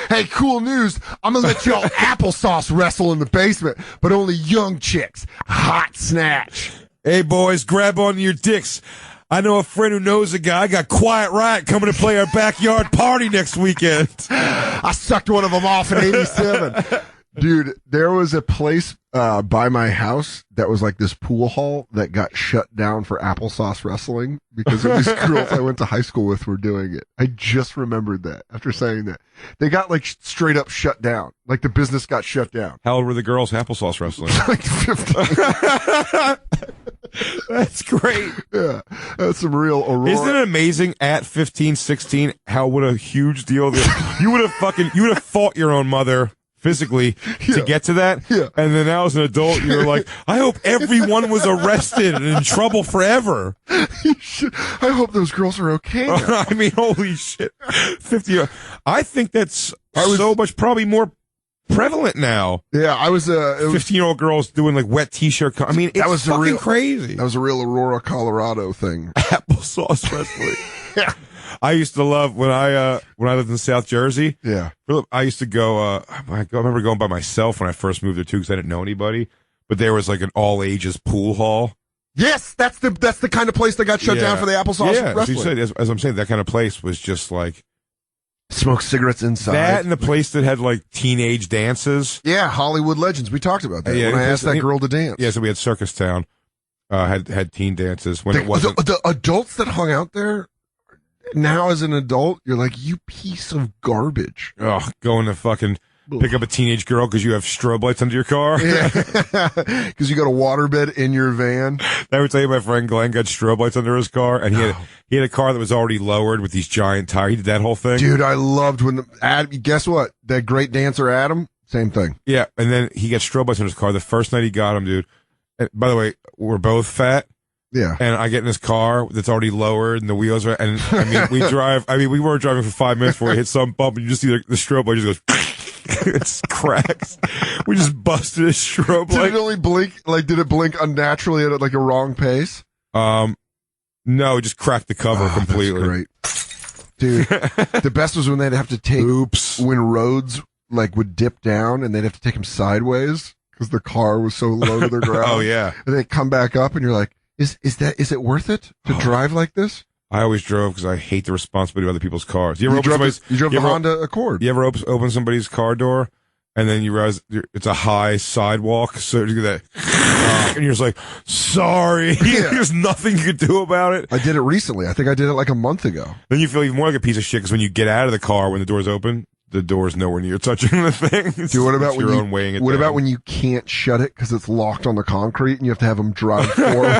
S2: Hey, cool news. I'm going to let y'all applesauce wrestle in the basement, but only young chicks. Hot snatch.
S1: Hey, boys, grab onto your dicks. I know a friend who knows a guy. I got Quiet Riot coming to play our backyard party next weekend.
S2: I sucked one of them off in 87. Dude, there was a place by my house that was like this pool hall that got shut down for applesauce wrestling because of these girls I went to high school with were doing it. I just remembered that after saying that. They got like straight up shut down. Like the business got shut down.
S1: How old were the girls applesauce wrestling?
S2: Like 15.
S1: That's great.
S2: Yeah. That's some real Aurora.
S1: Isn't it amazing at 15, 16, what a huge deal you would have fought your own mother physically to get to that.
S2: Yeah.
S1: And then now as an adult, you're like, I hope everyone was arrested and in trouble forever.
S2: I hope those girls are okay now.
S1: I mean, holy shit. 50. I think that's so much probably more prevalent now.
S2: Yeah, I was
S1: 15-year-old girls doing like wet t-shirt. I mean, it's fucking crazy.
S2: That was a real Aurora, Colorado thing.
S1: Applesauce wrestling. Yeah. I used to love when I lived in South Jersey.
S2: Yeah.
S1: I used to go, I remember going by myself when I first moved there too because I didn't know anybody. But there was like an all ages pool hall.
S2: Yes, that's the kind of place that got shut down for the applesauce wrestling.
S1: So you said, as I'm saying, that kind of place was just like
S2: smoke cigarettes inside.
S1: That and the place that had like teenage dances.
S2: Yeah, Hollywood Legends. We talked about that when I asked that girl to dance.
S1: Yeah, so we had Circus Town, had teen dances when it wasn't.
S2: The adults that hung out there. Now, as an adult, you're like, you piece of garbage.
S1: Oh, going to fucking pick up a teenage girl because you have strobe lights under your car.
S2: Yeah, because you got a waterbed in your van.
S1: I would tell you, my friend Glenn got strobe lights under his car, and he had a car that was already lowered with these giant tires. He did that whole thing.
S2: Dude, I loved when guess what? That great dancer Adam, same thing.
S1: Yeah, and then he got strobe lights in his car the first night he got him, dude. And by the way, we're both fat.
S2: Yeah.
S1: And I get in this car that's already lowered and the wheels are, and I mean, we weren't driving for 5 minutes before we hit some bump and you just see the strobe light just goes, it cracks. We just busted a strobe light.
S2: Did it only blink, did it blink unnaturally at like a wrong pace?
S1: No, it just cracked the cover completely.
S2: That's great. Dude, the best was when they'd have to take, when roads would dip down and they'd have to take them sideways because the car was so low to the ground.
S1: Oh yeah.
S2: And they come back up and you're like, Is it worth it to drive like this?
S1: I always drove because I hate the responsibility of other people's cars. You
S2: drove the Honda Accord.
S1: You ever open somebody's car door and then you realize it's a high sidewalk, so you get that, and you're just like, sorry, there's nothing you could do about it.
S2: I did it recently. I think I did it like a month ago.
S1: Then you feel even more like a piece of shit because when you get out of the car when the door's open, the door's nowhere near touching the thing.
S2: Dude, what about
S1: when
S2: you can't shut it because it's locked on the concrete and you have to have them drive forward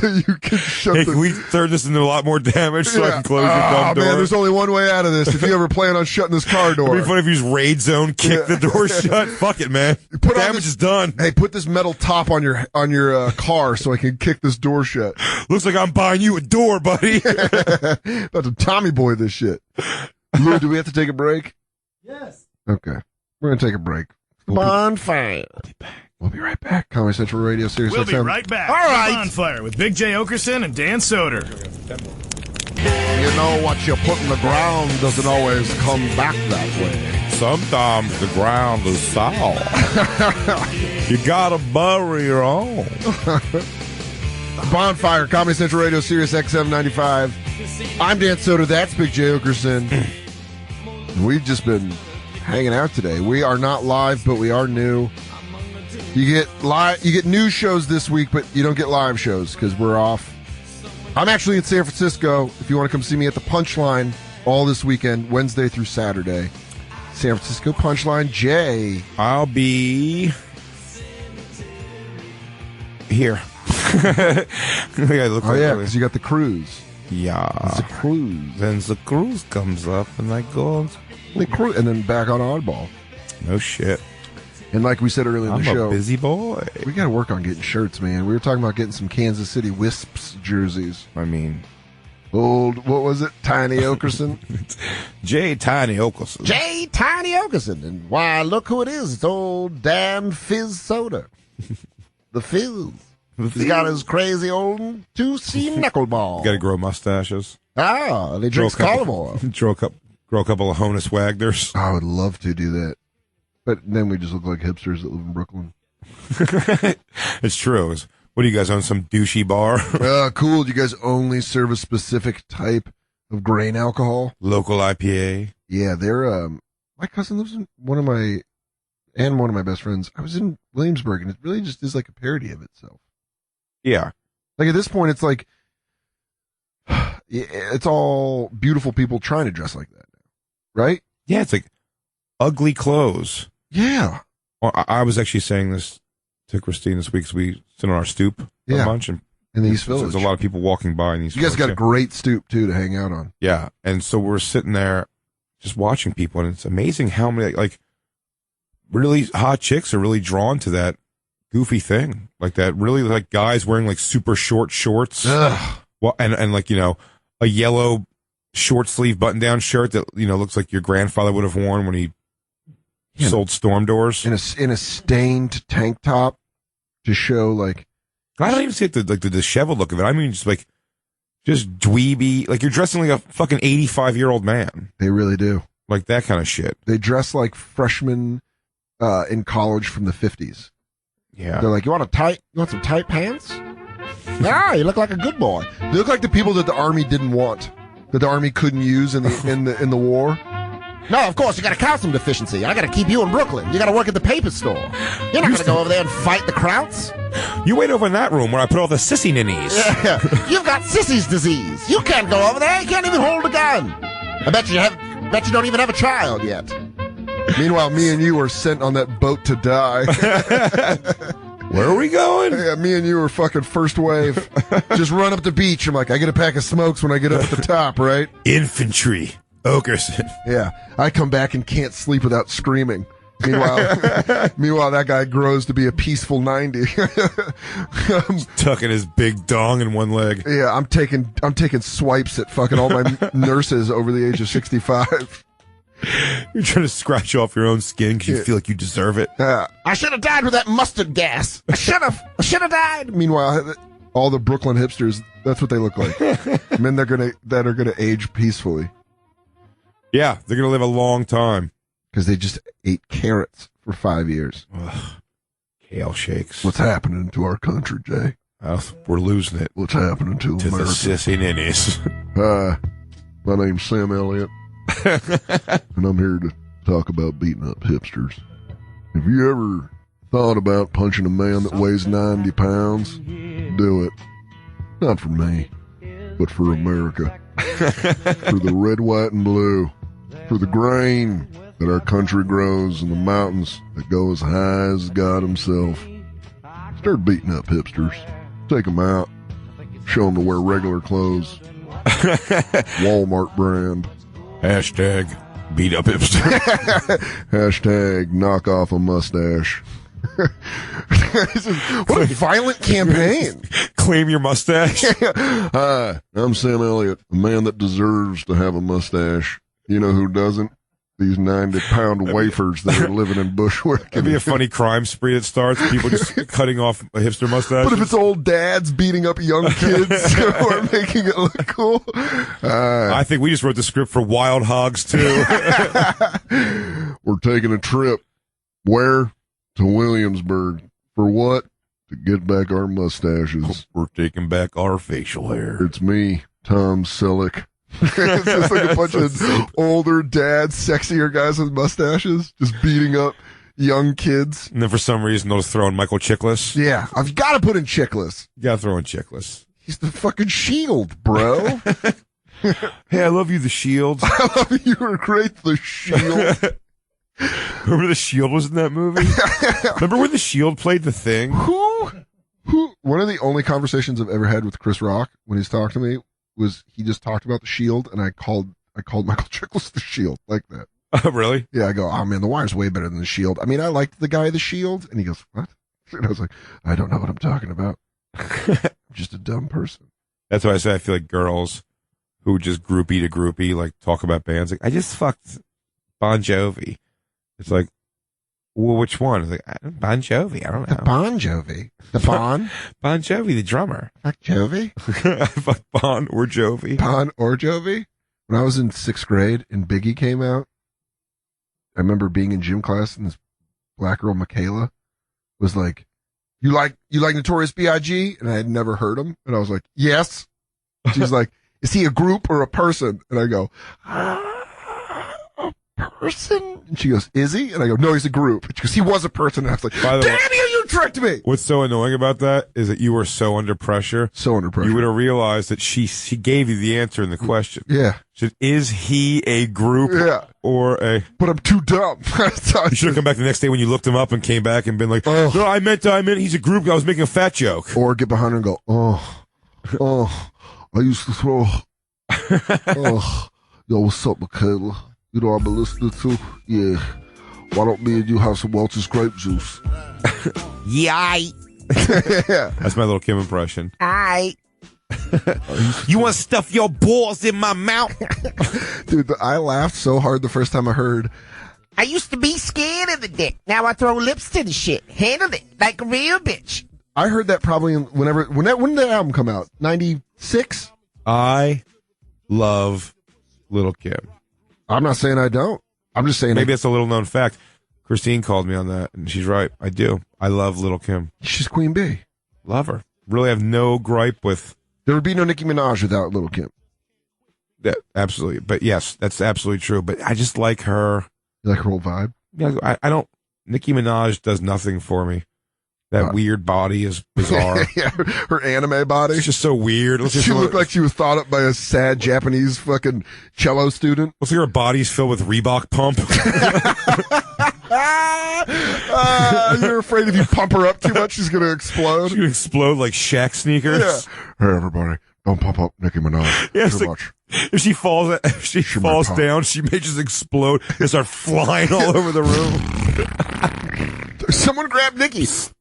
S2: so you can shut
S1: can we turn this into a lot more damage so I can close your dumb door?
S2: Man, there's only one way out of this. If you ever plan on shutting this car door.
S1: It'd be funny if you just raid zone, kick the door shut. Fuck it, man. Damage is done.
S2: Hey, put this metal top on your car so I can kick this door shut.
S1: Looks like I'm buying you a door, buddy.
S2: About to Tommy boy this shit. Lou, do we have to take a break?
S3: Yes.
S2: Okay. We're going to take a break.
S3: Bonfire.
S2: We'll be right back. Comedy Central Radio, Sirius
S4: We'll
S2: XM.
S4: be right back.
S3: All right.
S4: Bonfire with Big J. Oakerson and Dan Soder.
S2: You know what you put in the ground doesn't always come back that way.
S1: Sometimes the ground is sour. You gotta bury your own.
S2: Bonfire, Comedy Central Radio, Sirius XM 95. I'm Dan Soder. That's Big J. Oakerson. We've just been hanging out today. We are not live, but we are new. You get news shows this week, but you don't get live shows because we're off. I'm actually in San Francisco. If you want to come see me at the Punchline all this weekend, Wednesday through Saturday. San Francisco Punchline. Jay.
S1: I'll be here.
S2: Because you got the cruise.
S1: Yeah.
S2: It's a cruise.
S1: Then the cruise comes up and I go on.
S2: And then back on Oddball.
S1: No shit.
S2: And like we said earlier in the show,
S1: I'm a busy boy.
S2: We got to work on getting shirts, man. We were talking about getting some Kansas City Wisps jerseys.
S1: I mean,
S2: what was it? Tiny Oakerson?
S1: J. Tiny Oakerson.
S2: J. Tiny Oakerson. And why, look who it is. It's old Dan Fizz Soda. The Fizz. He's got his crazy old 2C knuckleball.
S1: Got to grow mustaches.
S2: And he drinks olive oil.
S1: Grow a couple of Honus Wagners.
S2: I would love to do that. But then we just look like hipsters that live in Brooklyn.
S1: It's true. What do you guys own? Some douchey bar?
S2: Cool. Do you guys only serve a specific type of grain alcohol?
S1: Local IPA?
S2: Yeah, they're, my cousin lives in one of my best friends. I was in Williamsburg, and it really just is like a parody of itself.
S1: Yeah.
S2: Like at this point, it's like, it's all beautiful people trying to dress like that now. Right?
S1: Yeah, it's like ugly clothes.
S2: Yeah.
S1: Well, I was actually saying this to Christine this week because we sit on our stoop a bunch. And
S2: in the East Village.
S1: There's a lot of people walking by in these.
S2: You guys got a great stoop, too, to hang out on.
S1: Yeah. And so we're sitting there just watching people, and it's amazing how many, like, really hot chicks are really drawn to that goofy thing. Like that really, like, guys wearing, like, super short shorts.
S2: Ugh.
S1: Well, and like, you know, a yellow short sleeve button down shirt that, you know, looks like your grandfather would have worn when he sold storm doors.
S2: In a stained tank top to show, like,
S1: I don't even see the disheveled look of it. I mean, just dweeby. Like, you're dressing like a fucking 85-year-old man.
S2: They really do.
S1: Like that kind of shit.
S2: They dress like freshmen in college from the 50s.
S1: Yeah.
S2: They're like, you want some tight pants? Yeah, you look like a good boy. They look like the people that the army didn't want, that the army couldn't use in the war. No, of course, you got a calcium deficiency. I got to keep you in Brooklyn. You got to work at the paper store. You're not going to go over there and fight the Krauts.
S1: You wait over in that room where I put all the sissy ninnies.
S2: Yeah. You've got sissy's disease. You can't go over there. You can't even hold a gun. I bet you don't even have a child yet. Meanwhile, me and you are sent on that boat to die.
S1: Where are we going?
S2: Yeah, me and you are fucking first wave. Just run up the beach. I'm like, I get a pack of smokes when I get up at the top, right?
S1: Infantry. Oakerson.
S2: Yeah. I come back and can't sleep without screaming. Meanwhile, that guy grows to be a peaceful 90.
S1: Tucking his big dong in one leg.
S2: Yeah, I'm taking swipes at fucking all my nurses over the age of 65.
S1: You're trying to scratch off your own skin because you feel like you deserve it.
S2: I should have died with that mustard gas. I should have died. Meanwhile, all the Brooklyn hipsters, that's what they look like. Men that are gonna age peacefully.
S1: Yeah, they're gonna live a long time
S2: because they just ate carrots for 5 years.
S1: Ugh. Kale shakes.
S2: What's happening to our country, Jay?
S1: We're losing it.
S2: What's happening to America?
S1: The sissy ninnies.
S2: My name's Sam Elliott. And I'm here to talk about beating up hipsters. Have you ever thought about punching a man that weighs 90 pounds? Do it. Not for me, but for America. For the red, white, and blue. For the grain that our country grows in the mountains that go as high as God himself. Start beating up hipsters. Take them out. Show them to wear regular clothes. Walmart brand.
S1: Hashtag beat up hipster.
S2: Hashtag knock off a mustache. What a violent campaign.
S1: Claim your mustache.
S2: Hi, I'm Sam Elliott, a man that deserves to have a mustache. You know who doesn't? these 90-pound wafers that are living in Bushwick.
S1: It'd be a funny crime spree that starts. People just cutting off hipster mustaches.
S2: But if it's old dads beating up young kids who are making it look cool.
S1: I think we just wrote the script for Wild Hogs, too.
S2: We're taking a trip. Where? To Williamsburg. For what? To get back our mustaches.
S1: We're taking back our facial hair.
S2: It's me, Tom Selleck. It's just like a bunch of older dads, sexier guys with mustaches, just beating up young kids.
S1: And then for some reason, they'll just throw in Michael Chiklis.
S2: Yeah, I've got to put in Chiklis.
S1: You gotta throw in Chiklis.
S2: He's the fucking Shield, bro.
S1: Hey, I love you, the Shield.
S2: I love you. Were great, the Shield.
S1: Remember the Shield was in that movie? Remember when the Shield played The Thing?
S2: Who? One of the only conversations I've ever had with Chris Rock when he's talked to me was he just talked about the Shield, and I called Michael Chiklis the Shield like that.
S1: Oh, really?
S2: Yeah, I go, oh man, The Wire's way better than the Shield. I mean, I liked the guy, the Shield, and he goes, what? And I was like, I don't know what I'm talking about. I'm just a dumb person.
S1: That's why I say I feel like girls who just groupie to groupie, like talk about bands. Like, I just fucked Bon Jovi. It's like, well, which one? It's like, Bon Jovi. I don't know.
S2: The Bon Jovi. The Bon?
S1: Bon Jovi, the drummer.
S2: Fuck Jovi?
S1: Fuck Bon or Jovi.
S2: Bon or Jovi? When I was in 6th grade and Biggie came out, I remember being in gym class and this black girl, Michaela, was like, you like Notorious B.I.G.? And I had never heard him. And I was like, yes. She's like, is he a group or a person? And I go, a person? And she goes, is he? And I go, no, he's a group. And she goes, he was a person. And I was like, damn you tricked me.
S1: What's so annoying about that is that you were so under pressure.
S2: So under pressure.
S1: You would have realized that she gave you the answer in the question.
S2: Yeah.
S1: She said, is he a group or a...
S2: But I'm too dumb.
S1: You should have come back the next day when you looked him up and came back and been like, no, I meant he's a group. I was making a fat joke.
S2: Or get behind her and go, I used to throw, yo, what's up, Michaela? You know I've been listening to? Yeah. Why don't me and you have some Welch's grape juice?
S3: Yeah.
S1: That's my little Kim impression.
S3: Aight. You want to stuff your balls in my mouth?
S2: Dude, I laughed so hard the first time I heard.
S3: I used to be scared of the dick. Now I throw lips to the shit. Handle it like a real bitch.
S2: I heard that probably when did that album come out? 96?
S1: I love Little Kim.
S2: I'm not saying I don't. I'm just saying
S1: maybe it's a little known fact. Christine called me on that, and she's right. I do. I love Little Kim.
S2: She's Queen Bee.
S1: Love her. Really have no gripe with...
S2: There would be no Nicki Minaj without Little Kim.
S1: That, absolutely. But yes, that's absolutely true. But I just like her.
S2: You like her whole vibe?
S1: Yeah, I don't... Nicki Minaj does nothing for me. That weird body is bizarre.
S2: Yeah, her anime body.
S1: It's just so weird.
S2: She looked like she was thought up by a sad Japanese fucking cello student.
S1: Looks like her body's filled with Reebok pump.
S2: You're afraid if you pump her up too much, she's going to explode?
S1: She's going to explode like Shaq sneakers.
S2: Yeah. Hey, everybody, don't pump up Nicki Minaj too much.
S1: If she falls down, she may just explode and start flying all over the room.
S2: Someone grab Nicki. Just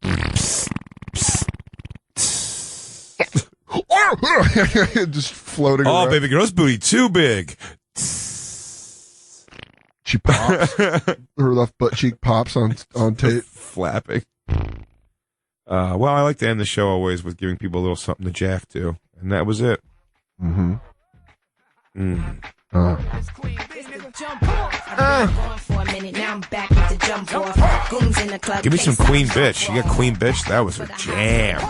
S2: floating around.
S1: Oh, baby girl's booty too big.
S2: She pops. Her left butt cheek pops on tape.
S1: Flapping. Well, I like to end the show always with giving people a little something to jack to. And that was it.
S2: Mm-hmm.
S1: Give me some Queen Bitch. You got Queen Bitch? That was her jam.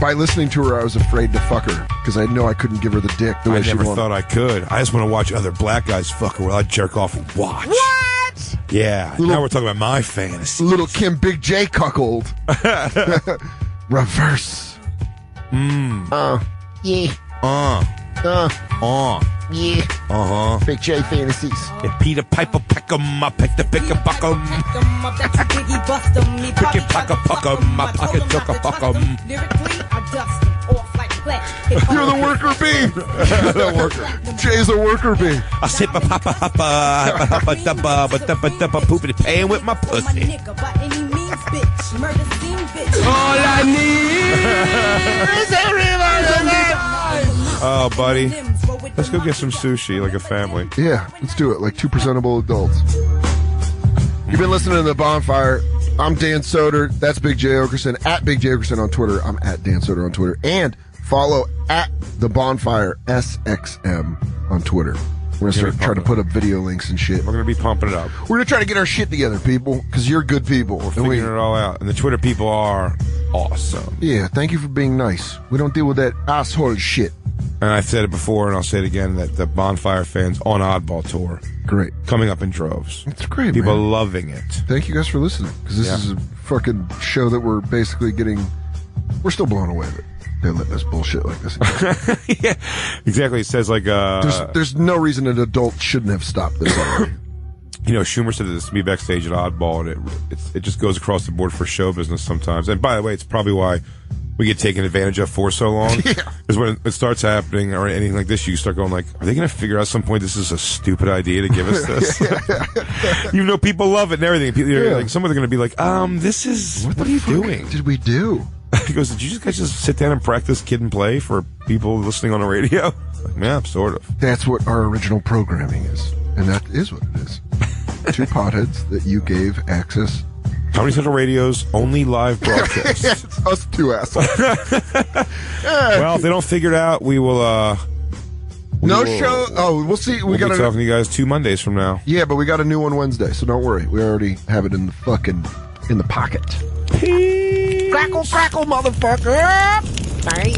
S2: By listening to her, I was afraid to fuck her because I know I couldn't give her the dick the way she wanted.
S1: I never thought I could. I just want to watch other black guys fuck her while I jerk off and watch.
S3: What?
S1: Yeah. Now we're talking about my fantasy.
S2: Little Kim Big J cuckold. Reverse.
S3: Yeah.
S2: Yeah. Big J fantasies.
S1: And Peter Piper peck 'em, I peck the pick a buck 'em. Pick it pack a puck 'em, my pocket took a fuck 'em.
S2: You're the worker bee.
S1: The worker.
S2: Jay's a worker bee.
S1: I sip a papa hoppa dubba poopity paying with my pussy.
S5: All I need
S3: is everybody.
S1: Oh, buddy. Let's go get some sushi like a family.
S2: Yeah, let's do it. Like 2 presentable adults. You've been listening to The Bonfire. I'm Dan Soder. That's Big J Oakerson. At Big J Oakerson on Twitter. I'm at Dan Soder on Twitter. And follow at The Bonfire SXM on Twitter. We're going to try to put up video links and shit.
S1: We're going to be pumping it up.
S2: We're going to try to get our shit together, people, because you're good people.
S1: We're figuring it all out. And the Twitter people are awesome.
S2: Yeah, thank you for being nice. We don't deal with that asshole shit.
S1: And I've said it before, and I'll say it again, that the Bonfire fans on Oddball Tour.
S2: Great.
S1: Coming up in droves.
S2: It's great,
S1: People
S2: man.
S1: are loving it.
S2: Thank you guys for listening, because this is a fucking show that we're basically getting... We're still blown away with it. They let this bullshit like this.
S1: Yeah, exactly. It says like...
S2: There's no reason an adult shouldn't have stopped this already.
S1: You know, Schumer said this to me backstage at Oddball, and it just goes across the board for show business sometimes. And by the way, it's probably why we get taken advantage of for so long. Because when it starts happening or anything like this, you start going like, are they going to figure out at some point this is a stupid idea to give us this? You know, people love it and everything. People, like, some of them are going to be like, this is, what are you doing?
S2: Did we do?
S1: He goes, did you guys just sit down and practice Kid and Play for people listening on the radio? Like, yeah, sort of.
S2: That's what our original programming is. And that is what it is. 2 potheads that you gave access.
S1: Comedy Central Radio's only live broadcast.
S2: It's us 2 assholes.
S1: Well, if they don't figure it out, we will,
S2: show. Oh, we'll see.
S1: We'll be talking to you guys 2 Mondays from now.
S2: Yeah, but we got a new one Wednesday, so don't worry. We already have it in the pocket.
S3: Crackle, crackle, motherfucker. Bye.